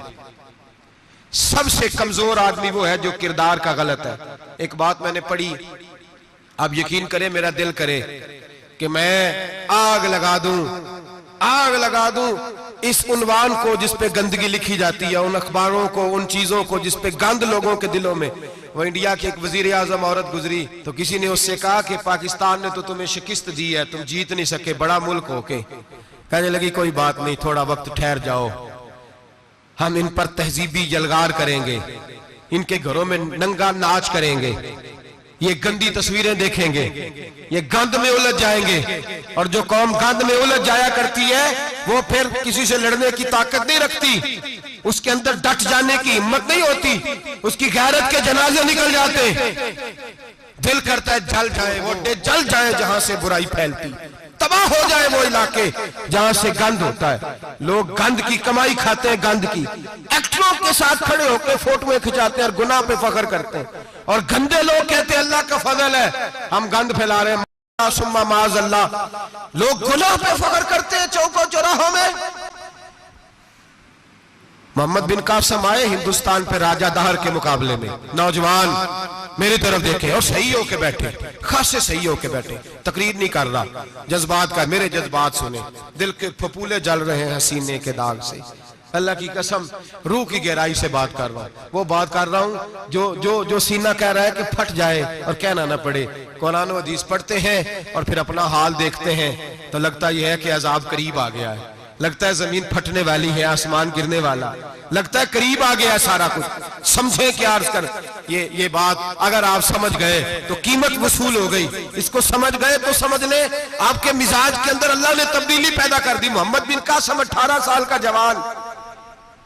सबसे कमजोर आदमी वो है जो किरदार का गलत है। एक बात मैंने पढ़ी, आप यकीन करें मेरा दिल करे कि मैं आग लगा दूं इस उन्वान को जिस पे गंदगी लिखी जाती है, उन अखबारों को, उन चीजों को जिस पे गंद लोगों के दिलों में। वो इंडिया की एक वजीर आजम औरत गुजरी तो किसी ने उससे कहा कि पाकिस्तान ने तो तुम्हें शिकस्त दी है, तुम जीत नहीं सके बड़ा मुल्क होके। कहने लगी कोई बात नहीं, थोड़ा वक्त ठहर जाओ। हम इन पर तहजीबी यलगार करेंगे, इनके घरों में नंगा नाच करेंगे, ये गंदी तस्वीरें देखेंगे, ये गंद में उलझ जाएंगे। और जो कौम गंद में उलझ जाया करती है वो फिर किसी से लड़ने की ताकत नहीं रखती, उसके अंदर डट जाने की हिम्मत नहीं होती, उसकी गैरत के जनाजे निकल जाते। दिल करता है जल जाए वो जल जाए जहां से बुराई फैलती, तबाह हो जाए वो इलाके जहां से गंद होता है। लोग गंद की कमाई खाते हैं, गंद की। एक्टरों के साथ खड़े होकर फोटोएं खिंचाते हैं और गुनाह पे फख्र करते हैं, और गंदे लोग कहते हैं अल्लाह का फजल है हम गंद फैला रहे हैं। सुम्मा माज अल्लाह, लोग गुनाह पे फख्र करते हैं चौकों चौराहों में। मोहम्मद बिन कासिम आए हिंदुस्तान पे राजा दहर के मुकाबले में, नौजवान मेरी तरफ देखे और सही होके बैठे, खासे सही होके बैठे, तकरीर नहीं कर रहा, जज्बात का, मेरे जज्बात सुने, दिल के फपूले जल रहे हैं हसीने के दाग से। अल्लाह की कसम रूह की गहराई से बात कर रहा हूं, वो बात कर रहा हूं जो जो जो सीना कह रहा है कि फट जाए और कहना ना पड़े। कुरान और हदीस पढ़ते हैं और फिर अपना हाल देखते हैं तो लगता यह है कि अजाब करीब आ गया है, लगता है जमीन फटने वाली है, आसमान गिरने वाला, लगता है करीब आ गया है सारा कुछ। समझे क्या अर्ज कर, ये बात अगर आप समझ गए तो कीमत वसूल हो गई। इसको समझ गए तो समझ ले आपके मिजाज के अंदर अल्लाह ने तब्दीली पैदा कर दी। मोहम्मद बिन कासिम 18 साल का जवान,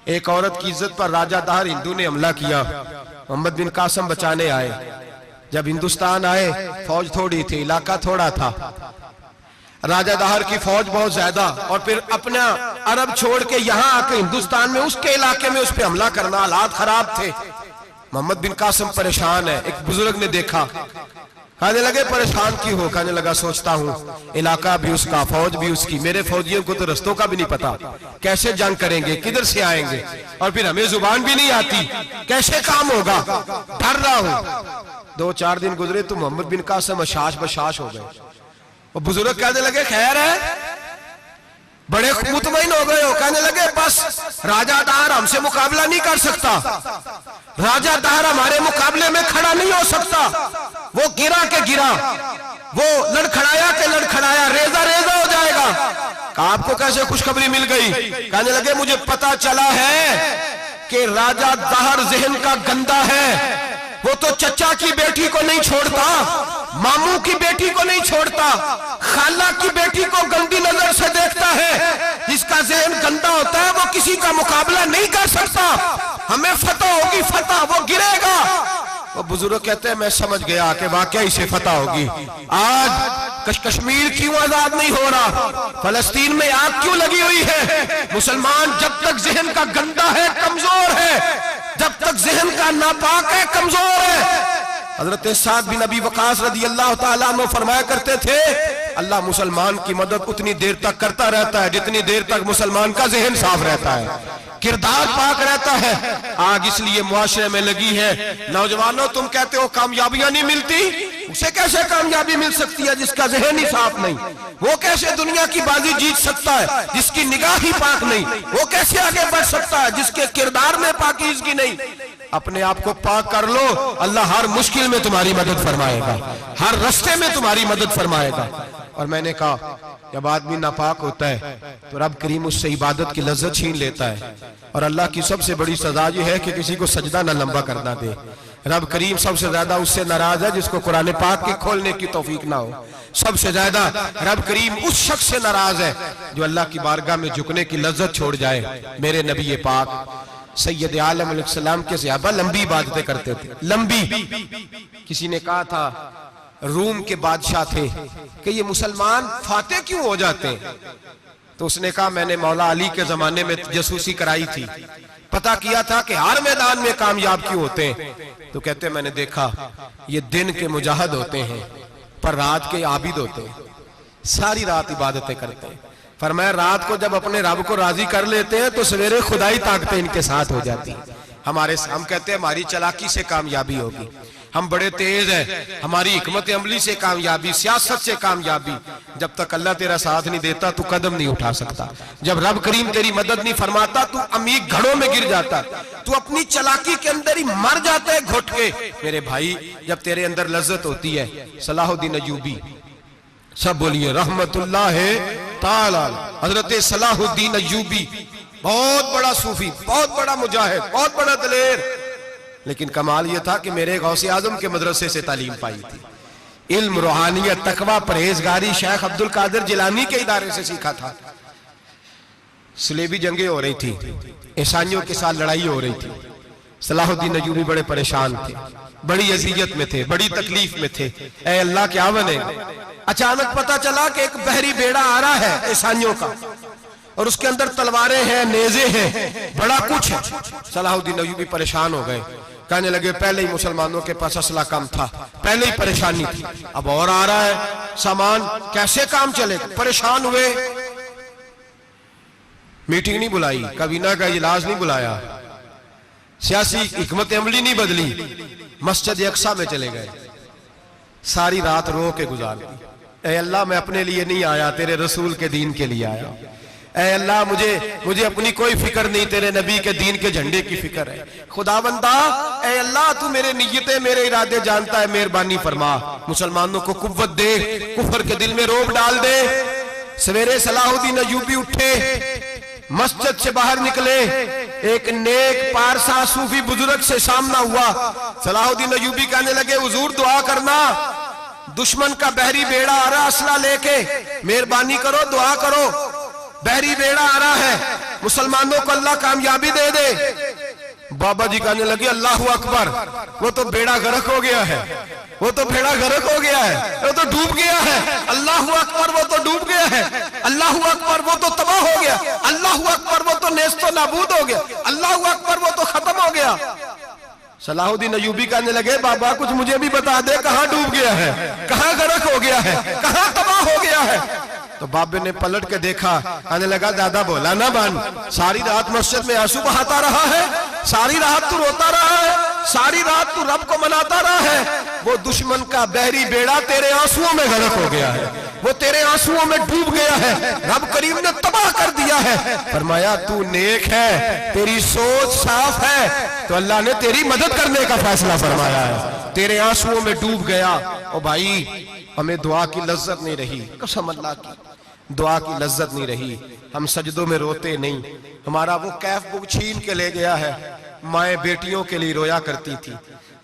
एक औरत की इज्जत पर राजा दहर हिंदू ने हमला किया, मोहम्मद बिन कासिम बचाने आए। जब हिंदुस्तान आए फौज थोड़ी थी, इलाका थोड़ा था, राजा दहर की फौज बहुत ज्यादा, और फिर अपना अरब छोड़ के यहां आके हिंदुस्तान में उसके इलाके में उस पर हमला करना, हालात खराब थे। मोहम्मद बिन कासिम परेशान है। एक बुजुर्ग ने देखा, कहने लगे परेशान क्यों हो? कहने लगा सोचता हूँ इलाका भी उसका, फौज भी उसकी, मेरे फौजियों को तो रस्तों का भी नहीं पता, कैसे जंग करेंगे, किधर से आएंगे, और फिर हमें जुबान भी नहीं आती, कैसे काम होगा, डर रहा हूं। 2-4 दिन गुजरे तो मोहम्मद बिन कासिम अशाश बशाश हो गए। और बुजुर्ग कहने लगे खैर है, बड़े मुतमईन हो गए हो? कहने लगे बस राजा दहर हमसे मुकाबला नहीं कर सकता, राजा दहर हमारे मुकाबले में खड़ा नहीं हो सकता, वो गिरा के गिरा, वो लड़खड़ाया के लड़खड़ाया, रेजा रेजा हो जाएगा। आपको कैसे खुशखबरी मिल गई? कहने लगे मुझे पता चला है कि राजा दहर जहन का गंदा है, वो तो चचा की बेटी को नहीं छोड़ता, मामू की बेटी को नहीं छोड़ता, खाला की बेटी को गंदी नजर से देखता है। जिसका जहन गंदा होता है वो किसी का मुकाबला नहीं कर सकता, हमें फतह होगी, फतह, वो गिरेगा। वो बुजुर्ग कहते हैं मैं समझ गया कि वाकई से फतह होगी। आज कश्मीर क्यों आजाद नहीं हो रहा, फलस्तीन में आग क्यों लगी हुई है? मुसलमान जब तक जहन का गंदा है, कमजोर है, जब तक जहन का नापाक है, कमजोर है। हजरत साद बिन अबी वकास रदी अल्लाह ताला अन्हु फरमाया करते थे अल्लाह मुसलमान की मदद उतनी देर तक करता रहता है जितनी देर तक मुसलमान का जहन साफ रहता है, किरदार पाक रहता है। आग इसलिए मुआशरे में लगी है। नौजवानों तुम कहते हो कामयाबियां नहीं मिलती, उसे कैसे कामयाबी मिल सकती है जिसका जहन ही साफ नहीं? वो कैसे दुनिया की बाजी जीत सकता है जिसकी निगाह ही पाक नहीं? वो कैसे आगे बढ़ सकता है जिसके किरदार में पाकीज़गी नहीं? अपने आप को पाक कर लो, अल्लाह हर मुश्किल में तुम्हारी मदद फरमाएगा, हर रास्ते में तुम्हारी मदद फरमाएगा। और मैंने कहा जब आदमी नापाक होता है तो रब करीम उससे इबादत की लज्जत छीन लेता है। और अल्लाह की सबसे बड़ी सजा यह है कि किसी को सजदा न लंबा करना दे। रब करीम सबसे ज्यादा उससे नाराज है जिसको कुरान पाक के खोलने की तौफीक ना हो। सबसे ज्यादा रब करीम उस शख्स से नाराज है जो अल्लाह की बारगाह में झुकने की लज्जत छोड़ जाए। मेरे नबी पाक सैयद आलम अलैहिस्सलाम के सहाबा लंबी इबादतें करते थे, लंबी। किसी ने कहा था रूम के बादशाह थे कि ये मुसलमान फातेह क्यों हो जाते हैं? तो उसने कहा मैंने मौला अली के जमाने में जासूसी कराई थी, पता किया था कि हर मैदान में कामयाब क्यों होते हैं। तो कहते मैंने देखा ये दिन के मुजाहिद होते हैं पर रात के आबिद होते हैं, सारी रात इबादतें करते हैं। फरमाया रात को जब अपने रब को राजी कर लेते हैं तो सवेरे खुदाई ताकतें इनके साथ हो जाती हैं। हम कहते हैं हमारी चालाकी से कामयाबी होगी, हम बड़े तेज हैं, हमारी हिकमत अमली से कामयाबी, सियासत से कामयाबी। जब तक अल्लाह तेरा साथ नहीं देता तू कदम नहीं उठा सकता। जब रब करीम तेरी मदद नहीं फरमाता तू अमीर घड़ों में गिर जाता, तू अपनी चालाकी के अंदर ही मर जाता है घुट के। मेरे भाई जब तेरे अंदर लज्जत होती है, सलाहुद्दीन अय्यूबी, सब बोलिए रहमतुल्लाह ताला, हजरत सलाहुद्दीन अय्यूबी बहुत बड़ा सूफी, बहुत बड़ा मुजाहिद, बहुत बड़ा दलेर। लेकिन कमाल यह था कि मेरे गौसे आजम के मदरसे से तालीम पाई थी। इल्म, रूहानियत, तकवा, परहेजगारी शेख अब्दुल कादिर जिलानी के इदारे से सीखा था। सलेबी जंगें हो रही थी, ईसाइयों के साथ लड़ाई हो रही थी। सलाहुद्दीन अय्यूबी बड़े परेशान थे, बड़ी अजियत में थे, बड़ी तकलीफ में थे। ऐ अल्लाह क्या बने। अचानक पता चला कि एक बहरी बेड़ा आ रहा है ईसाइयों का, और उसके अंदर तलवारें हैं, नेज़े हैं, बड़ा कुछ है। सलाहुद्दीन अय्यूबी परेशान हो गए, कहने लगे पहले ही मुसलमानों के पास असला कम था, पहले ही परेशानी थी, अब और आ रहा है सामान, कैसे काम चलेगा। परेशान हुए, मीटिंग नहीं बुलाई, काबीना का इजलास नहीं बुलाया, सियासी हिकमत अमली नहीं बदली, मस्जिद अक्सा में चले गए, सारी रात रो के गुजार दी। ऐ अल्लाह मैं अपने लिए नहीं आया, तेरे रसूल के दीन के लिए आया। ऐ अल्लाह मुझे अपनी कोई फिक्र नहीं, तेरे नबी के दीन के झंडे की फिक्र है। खुदावंदा ऐ अल्लाह तू मेरे नियतें, मेरे इरादे जानता है, मेहरबानी फरमा, मुसलमानों को कुव्वत दे, कुफर के दिल में रोब डाल दे। सवेरे सलाहुद्दीन अय्यूबी उठे, मस्जिद से बाहर निकले, एक नेक पारसा सूफी बुजुर्ग से सामना हुआ। सलाहुद्दीन अय्यूबी कहने लगे हुजूर दुआ करना, दुश्मन का बहरी बेड़ा आ रहा असला लेके, मेहरबानी करो, दुआ करो, बहरी बेड़ा आ रहा है, मुसलमानों को अल्लाह कामयाबी दे दे। बाबा जी कहने लगे अल्लाहू अकबर, वो तो बेड़ा गर्क हो गया है, वो तो बेड़ा गर्क हो गया है, वो तो डूब गया है। अल्लाहू अकबर, वो तो डूब गया है। अल्लाहू अकबर, वो तो तबाह हो गया। अल्लाहू अकबर, वो तो नेस्तो नाबूद हो गया। अल्लाहू अकबर, वो तो खत्म हो गया। सलाहुद्दीन अय्यूबी कहने लगे बाबा कुछ मुझे भी बता दे, कहां डूब गया है, कहां गर्क हो गया है, कहां तबाह हो गया है। तो बाबे ने पलट के देखा, कहने लगा दादा बोला ना बन, सारी रात मस्जिद में आंसू बहाता रहा है, सारी रात तू रोता रहा है, सारी रात तू रब को मनाता रहा है। वो दुश्मन का बहरी बेड़ा तेरे आंसुओं में गर्क हो गया है, वो तेरे आंसुओं में डूब गया है, रब करीम ने तबाह कर दिया है। फरमाया तू नेक है, तेरी सोच साफ है, तो अल्लाह ने तेरी मदद करने का फैसला फरमाया है। तेरे आंसुओं में डूब गया। ओ भाई हमें दुआ की लज्जत नहीं रही, कसम अल्लाह की, दुआ की लज्जत नहीं रही। हम सजदों में रोते नहीं, हमारा वो कैफ बुक छीन के ले गया है। माएँ बेटियों के लिए रोया करती थी,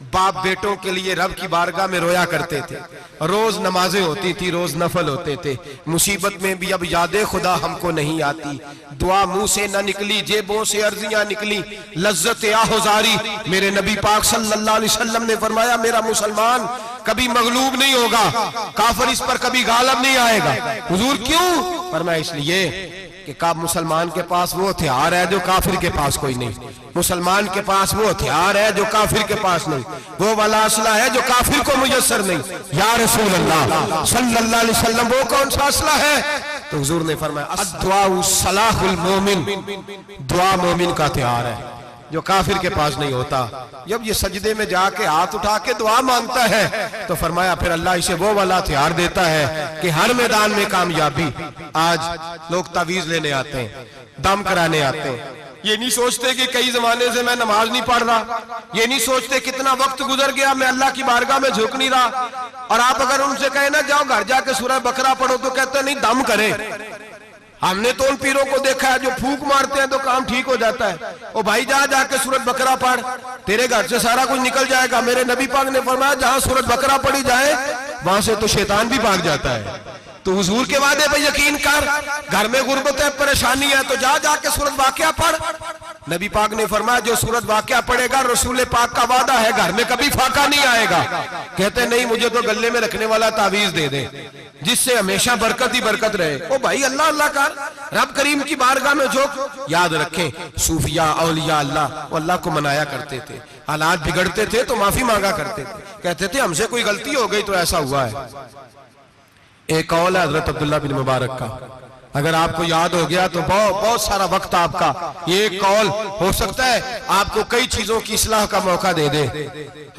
बाप बेटों के लिए रब की बारगाह में रोया करते थे। रोज नमाजें होती थी, रोज नफल होते थे। मुसीबत में भी अब यादे खुदा हमको नहीं आती, दुआ मुंह से न निकली, जेबों से अर्जियां निकली, लज्जत आहोजारी। मेरे नबी पाक सल्लल्लाहु अलैहि वसल्लम ने फरमाया मेरा मुसलमान कभी मगलूब नहीं होगा, काफिर इस पर कभी गालब नहीं आएगा। हुजूर क्यों? फरमाया इसलिए कि का मुसलमान के पास वो हथियार है जो काफिर के पास कोई नहीं, मुसलमान के पास वो हथियार है जो काफिर के पास नहीं, वो वाला असला है जो काफिर को मुयस्सर नहीं। या रसूल अल्लाह सल्लल्लाहु अलैहि वसल्लम वो कौन सा असला है? तो हुजूर ने फरमाया अद्दुआ सलाहुल मोमिन, दुआ मोमिन का हथियार है जो काफिर के पास नहीं होता। जब ये सजदे में जाके हाथ उठा के दुआ मांगता है तो फरमाया फिर अल्लाह इसे वो वाला हथियार देता है कि हर मैदान में कामयाबी। आज लोग तावीज लेने आते हैं, दम कराने आते हैं, ये नहीं सोचते कि कई जमाने से मैं नमाज नहीं पढ़ रहा, ये नहीं सोचते कितना वक्त गुजर गया मैं अल्लाह की बारगाह में झुक नहीं रहा। और आप अगर उनसे कहे ना जाओ घर जाके सूरह बकरा पढ़ो तो कहते नहीं दम करे। हमने तो उन पीरों को देखा है जो फूंक मारते हैं तो काम ठीक हो जाता है। ओ भाई जा जाके सूरत बकरा पढ़, तेरे घर से सारा कुछ निकल जाएगा। मेरे नबी पाक ने फरमाया जहां सूरत बकरा पढ़ी जाए वहां से तो शैतान भी भाग जाता है। तो हुजूर के वादे पे यकीन कर, घर में गुर्बत है, परेशानी है तो जा जाके सूरत वाक़या पढ़। नबी पाक ने फरमाया जो सूरत वाक़या पढ़ेगा रसूल पाक का वादा है घर में कभी फाका नहीं आएगा। कहते नहीं मुझे तो गले में रखने वाला तावीज दे दे जिससे हमेशा बरकत ही बरकत रहे। ओ भाई अल्लाह अल्लाह कर, रब करीम की बारगाह में झोंक। याद रखें सूफिया औलिया अल्लाह वो अल्लाह को मनाया करते थे, हालात बिगड़ते थे तो माफी मांगा करते थे, कहते थे हमसे कोई गलती हो गई तो ऐसा हुआ है। एक कौल है हजरत अब्दुल्ला बिन मुबारक का, अगर आपको याद हो गया तो बहुत सारा वक्त आपका ये कौल हो सकता है आपको कई चीजों की इस्लाह का मौका दे दे।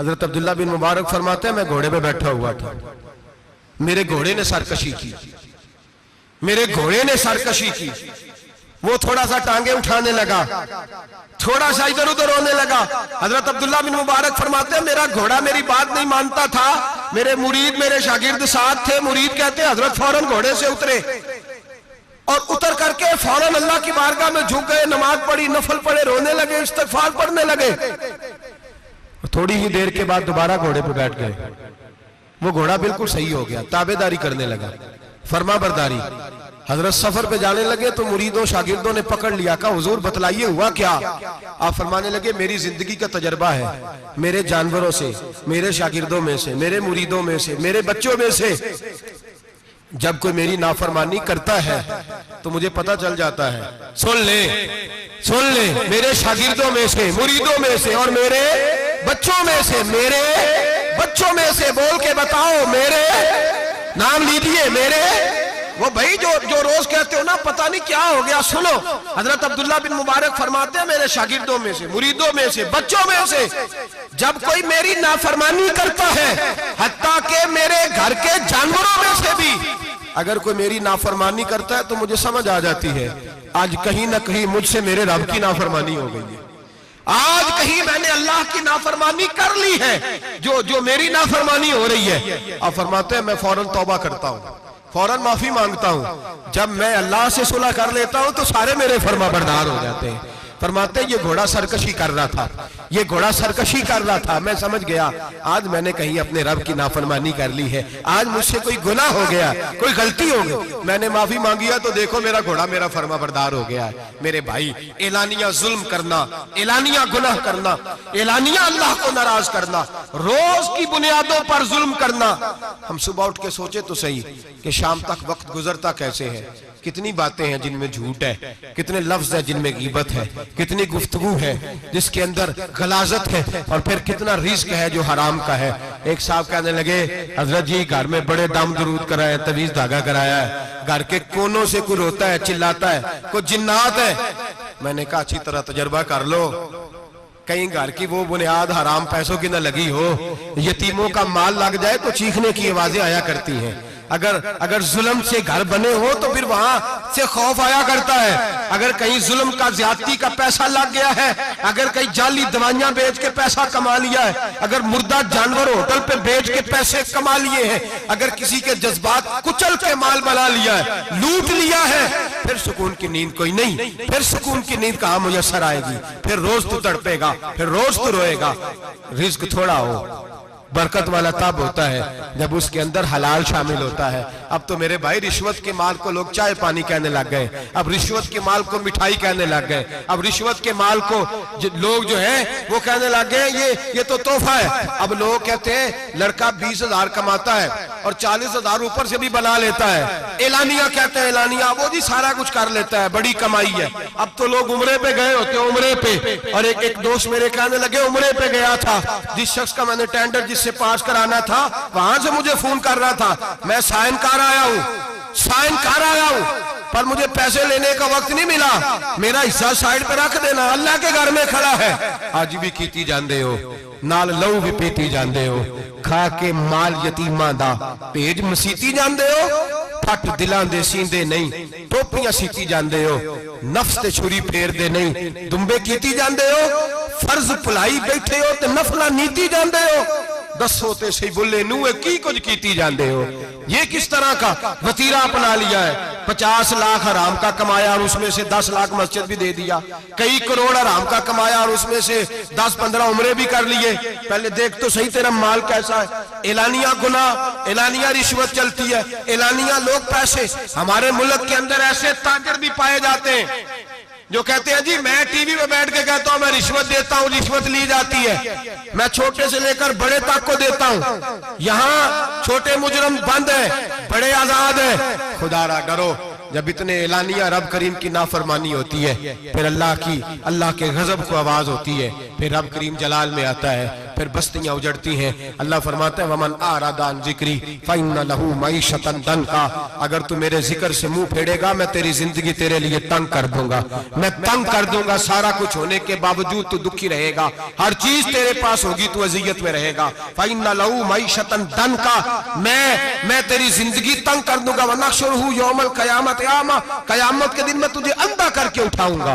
हजरत अब्दुल्ला बिन मुबारक फरमाते हैं मैं घोड़े पे बैठा हुआ था, मेरे घोड़े ने सरकशी की, मेरे घोड़े ने सरकशी की, वो थोड़ा सा टांगे उठाने लगा, थोड़ा सा इधर उधर होने लगा। हजरत अब्दुल्ला बिन मुबारक फरमाते हैं मेरा घोड़ा मेरी बात नहीं मानता था, मेरे मुरीद मेरे शागिर्द साथ थे, मुरीद कहते हैं हजरत फौरन घोड़े से उतरे, और उतर करके फौरन अल्लाह की बारगाह में झुक गए, नमाज पढ़ी, नफल पढ़े, रोने लगे, इस्तिग़फ़ार पढ़ने लगे। थोड़ी ही देर के बाद दोबारा घोड़े पे बैठ गए। वो घोड़ा बिल्कुल सही हो गया, ताबेदारी करने लगा, फर्मा बरदारी। हजरत सफर पे जाने लगे तो मुरीदों शागिर्दों ने पकड़ लिया, कहा हुजूर बतलाइए हुआ क्या? आप फरमाने लगे मेरी जिंदगी का तजर्बा है, मेरे जानवरों से, मेरे शागिर्दों में से, मेरे मुरीदों में से, मेरे बच्चों में से जब कोई मेरी नाफरमानी करता है तो मुझे पता चल जाता है। सुन ले, मेरे शागिर्दों में से, मुरीदों में से और मेरे बच्चों में से, मेरे बच्चों में से बोल के बताओ, मेरे नाम लीजिए, मेरे। वो भाई जो रोज कहते हो ना पता नहीं क्या हो गया, सुनो। हजरत अब्दुल्ला बिन मुबारक फरमाते हैं मेरे शागिर्दों में से, मुरीदों में से, बच्चों में से जब कोई मेरी नाफरमानी करता है, हत्ता के मेरे घर के जानवरों में से भी अगर कोई मेरी नाफरमानी करता है तो मुझे समझ आ जाती है आज कहीं ना कहीं मुझसे मेरे रब की नाफरमानी हो गई है, आज कहीं मैंने अल्लाह की नाफरमानी कर ली है, जो मेरी नाफरमानी हो रही है। आप फरमाते हैं मैं फौरन तौबा करता हूं, फौरन माफी मांगता हूं। जब मैं अल्लाह से सुलह कर लेता हूं तो सारे मेरे फरमाबरदार हो जाते हैं। फरमाते हैं ये घोड़ा सरकशी कर रहा था, ये घोड़ा सरकशी कर रहा था, मैं समझ गया आज मैंने कहीं अपने रब की नाफरमानी कर ली है, आज मुझसे कोई गुनाह हो गया, कोई गलती हो गई, मैंने माफी मांगी है तो देखो मेरा घोड़ा मेरा फरमाबरदार हो गया है। मेरे भाई एलानिया जुल्म करना, एलानिया गुनाह करना, एलानिया अल्लाह को नाराज करना, रोज की बुनियादों पर जुल्म करना। हम सुबह उठ के सोचे तो सही कि शाम तक वक्त गुजरता कैसे है, कितनी बातें हैं जिनमें झूठ है, कितने लफ्ज है जिनमें गीबत है, कितनी गुफ्तगू है जिसके अंदर गलाजत है, और फिर कितना रिस्क है जो हराम का है। एक साहब कहने लगे हजरत जी घर में बड़े दम दरूद कराया, तवीज धागा कराया है, घर के कोनों से कोई रोता है, चिल्लाता है, कोई जिन्नात है। मैंने कहा अच्छी तरह तजर्बा कर लो, कहीं घर की वो बुनियाद हराम पैसों की न लगी हो, यतीमों का माल लग जाए तो चीखने की आवाजें आया करती हैं। अगर जुल्म से घर बने हो तो फिर वहां से खौफ आया करता है। अगर कहीं जुल्म का ज्यादती का पैसा लग गया है, अगर कहीं जाली दवाइयां बेच के पैसा कमा लिया है, अगर मुर्दा जानवर होटल पे बेच के पैसे कमा लिए हैं, अगर किसी के जज्बात कुचल के माल बना लिया है, लूट लिया है, फिर सुकून की नींद कोई नहीं, फिर सुकून की नींद कहां मुयस्सर आएगी। फिर रोज तू तड़पेगा, फिर रोज तू रोएगा। रिज्क थोड़ा हो, बरकत वाला तब होता है जब उसके अंदर हलाल शामिल होता है। अब तो मेरे भाई रिश्वत के माल को लोग चाय पानी कहने लग गए, अब रिश्वत के माल को मिठाई कहने लग गए, अब रिश्वत के माल को लोग जो है वो कहने लग गए ये तो तोहफा है। अब लोग कहते हैं लड़का 20,000 कमाता है और 40,000 ऊपर से भी बना लेता है, एलानिया कहते हैं, एलानिया वो जी सारा कुछ कर लेता है, बड़ी कमाई है। अब तो लोग उम्रे पे गए होते हैं, उम्रे पे, और एक दोस्त मेरे कहने लगे उम्रे पे गया था, जिस शख्स का मैंने टेंडर से पास कराना था वहां से मुझे फोन कर रहा था, मैं साइनकार आया हूं, पर मुझे पैसे लेने का वक्त नहीं मिला, मेरा हिस्सा साइड पे रख देना, अल्लाह के घर में खड़ा है। आज भी कीती जांदे हो, नाल लहू भी पीती जांदे हो, खा के माल यतीमां दा भेज मसीती जांदे हो, फट दिलां दे सींदे नहीं, टोपियां सीती जांदे हो, नफ्स ते छुरी फेरदे नहीं, दुंबे कीती जांदे हो, फर्ज भुलाई बैठे हो ते नफला नीती जांदे हो, दसो ते सही बुले नूहे की कुछ कीती जांदे हो। ये किस तरह का वतीरा अपना लिया है, 50 लाख हराम का कमाया और उसमें से 10 लाख मस्जिद भी दे दिया, कई करोड़ हराम का कमाया और उसमें से 10-15 उम्रे भी कर लिए। पहले देख तो सही तेरा माल कैसा है। एलानिया गुनाह, एलानिया रिश्वत चलती है, एलानिया लोग पैसे। हमारे मुल्क के अंदर ऐसे ताजर भी पाए जाते हैं जो कहते हैं जी मैं टीवी में बैठ के कहता हूं मैं रिश्वत देता हूं, रिश्वत ली जाती है, मैं छोटे से लेकर बड़े तक को देता हूं, यहाँ छोटे मुजरम बंद है, बड़े आजाद है। खुदारा डरो, जब इतने एलानिया रब करीम की नाफरमानी होती है, फिर अल्लाह के गजब को आवाज होती है, फिर रब करीम जलाल में आता है, फिर बस्तियां उजड़ती हैं। अल्लाह फरमाता है वमन आरादा अन जिक्री फइन्न लहू मईशतन दनका, अगर तू मेरे जिक्र से मुंह फेरेगा मैं तेरी जिंदगी तेरे लिए तंग कर दूंगा, मैं तंग कर दूंगा। सारा कुछ होने के बावजूद तू दुखी रहेगा, हर चीज तेरे पास होगी, तू अजियत में रहेगा। फइन्न लहू मईशतन दनका, मैं तेरी जिंदगी तंग कर दूंगा। वनहशुरहू यौमल क़यामत आमा, कयामत के दिन मैं तुझे अंधा करके उठाऊंगा।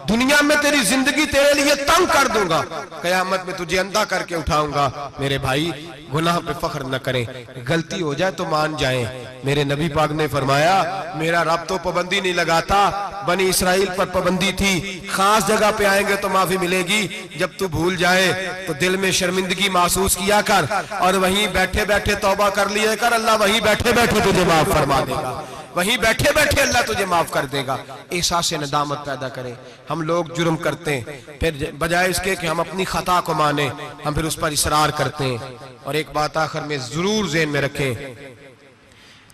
दुनिया में तेरी जिंदगी तेरे लिए तंग कर दूंगा, कयामत में तुझे अंधा करके उठाऊंगा। मेरे भाई गुनाह पे फख्र न करें, गलती हो जाए तो मान जाएं, मेरे नबी पाक ने फरमाया, मेरा रब तो पाबंदी नहीं लगाता, बनी इसराइल पर पाबंदी थी, खास जगह पे आएंगे तो माफी मिलेगी, जब तू भूल जाए तो दिल में शर्मिंदगी महसूस किया कर और वहीं बैठे बैठे तौबा कर लिया कर, अल्लाह वहीं बैठे बैठे तुझे माफ फरमा देगा, वहीं बैठे बैठे अल्लाह तुझे माफ कर देगा। एहसास नदामत पैदा करें। हम लोग जुर्म करते हैं, फिर बजाय इसके कि हम अपनी खता को माने, हम फिर उस पर इसरार करते हैं। और एक बात आखिर में जरूर ज़हन में रखें,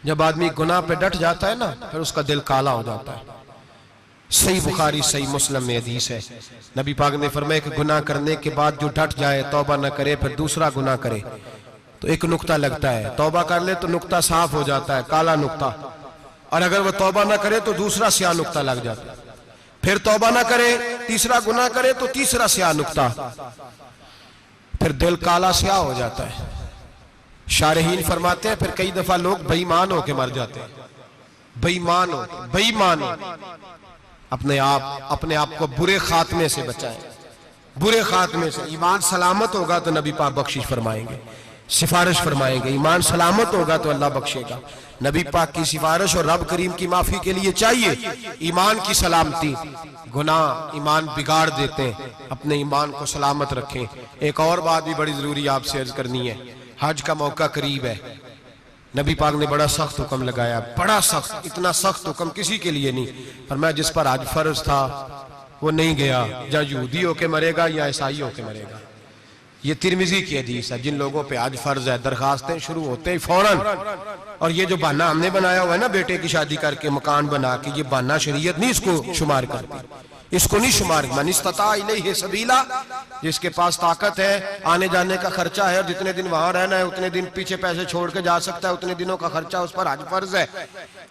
जब आदमी गुनाह पे डट जाता है ना, फिर उसका दिल काला हो जाता है। सही बुखारी सही मुस्लिम में हदीस है, नबी पाक ने फरमाया कि गुनाह करने के बाद जो डट जाए, तौबा न करे, फिर दूसरा गुनाह करे तो एक नुक्ता लगता है, तौबा कर ले तो नुक्ता साफ हो जाता है, काला नुक्ता, और अगर वह तौबा ना करे तो दूसरा स्याह नुक्ता लग जाता है, फिर तौबा ना करे, तीसरा गुनाह करे तो तीसरा स्याह नुक्ता, फिर दिल काला स्याह हो जाता है। शारहीन फरमाते हैं फिर कई दफा लोग बेईमान होके मर जाते हैं, बेईमान हो अपने आप को बुरे खात्मे से बचाएं, बुरे खात्मे से। ईमान सलामत होगा तो नबी पाक बख्शिश फरमाएंगे, सिफारिश फरमाएंगे, ईमान सलामत होगा तो अल्लाह बख्शेगा। नबी पाक की सिफारिश और रब करीम की माफी के लिए चाहिए ईमान की सलामती। गुनाह ईमान बिगाड़ देते हैं, अपने ईमान को सलामत रखें। एक और बात भी बड़ी जरूरी आपसे अर्ज करनी है, हज का मौका करीब है, नबी पाक ने बड़ा सख्त हुक्म लगाया, बड़ा सख्त, इतना सख्त हुक्म किसी के लिए नहीं, पर मैं जिस पर हज फर्ज था वो नहीं गया, या यहूदी होके मरेगा या ईसाई होके मरेगा। ये तिरमिजी की हदीस है। जिन लोगों पे आज फर्ज है, दरखास्तें शुरू होते ही फौरन, और ये जो बहाना हमने बनाया हुआ है ना, बेटे की शादी करके मकान बना के, ये बहाना शरीयत नहीं इसको शुमार करती, इसको नहीं शुमार। मन इस्तता इलैहि सबीला, जिसके पास ताकत है, आने जाने का खर्चा है, और जितने दिन वहां रहना है उतने दिन पीछे पैसे छोड़ के जा सकता है, उतने दिनों का खर्चा उस पर हज फर्ज है।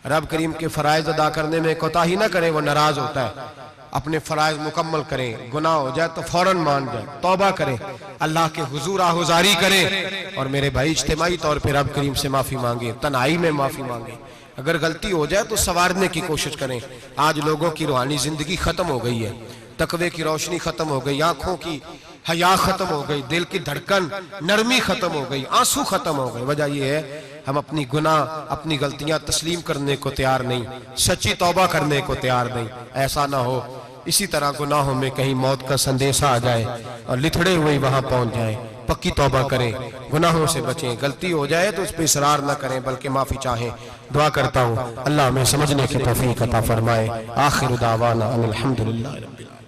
रब करीम के फराइज अदा करने में कोताही ना करें, वो नाराज होता है। अपने फराइज मुकम्मल करें, गुनाह हो जाए तो फौरन मान जाए, तौबा करें, अल्लाह के हुजूर आहुजारी करें, और मेरे भाई इज्तिमाई तौर पर रब करीम से माफी मांगे, तन्हाई में माफी मांगे। अगर गलती हो जाए तो संवारने की कोशिश करें। आज लोगों की रूहानी जिंदगी खत्म हो गई है, तकवे की रोशनी खत्म हो गई, आंखों की हया खत्म हो गई, दिल की धड़कन नरमी खत्म हो गई, आंसू खत्म हो गए। वजह यह है हम अपनी गुनाह, अपनी गलतियां तस्लीम करने को तैयार नहीं, सच्ची तौबा करने को तैयार नहीं। ऐसा ना हो इसी तरह गुनाहों में कहीं मौत का संदेशा आ जाए और लिथड़े हुए वहां पहुंच जाए। पक्की तौबा करें, गुनाहों से बचें, गलती हो जाए तो उस पर इसरार न करें बल्कि माफी चाहें। दुआ करता हूँ अल्लाह हमें समझने की तौफीक अता फरमाए। आखिर दावाना अनिल हम्दुलिल्लाह रब्बिल आलमीन।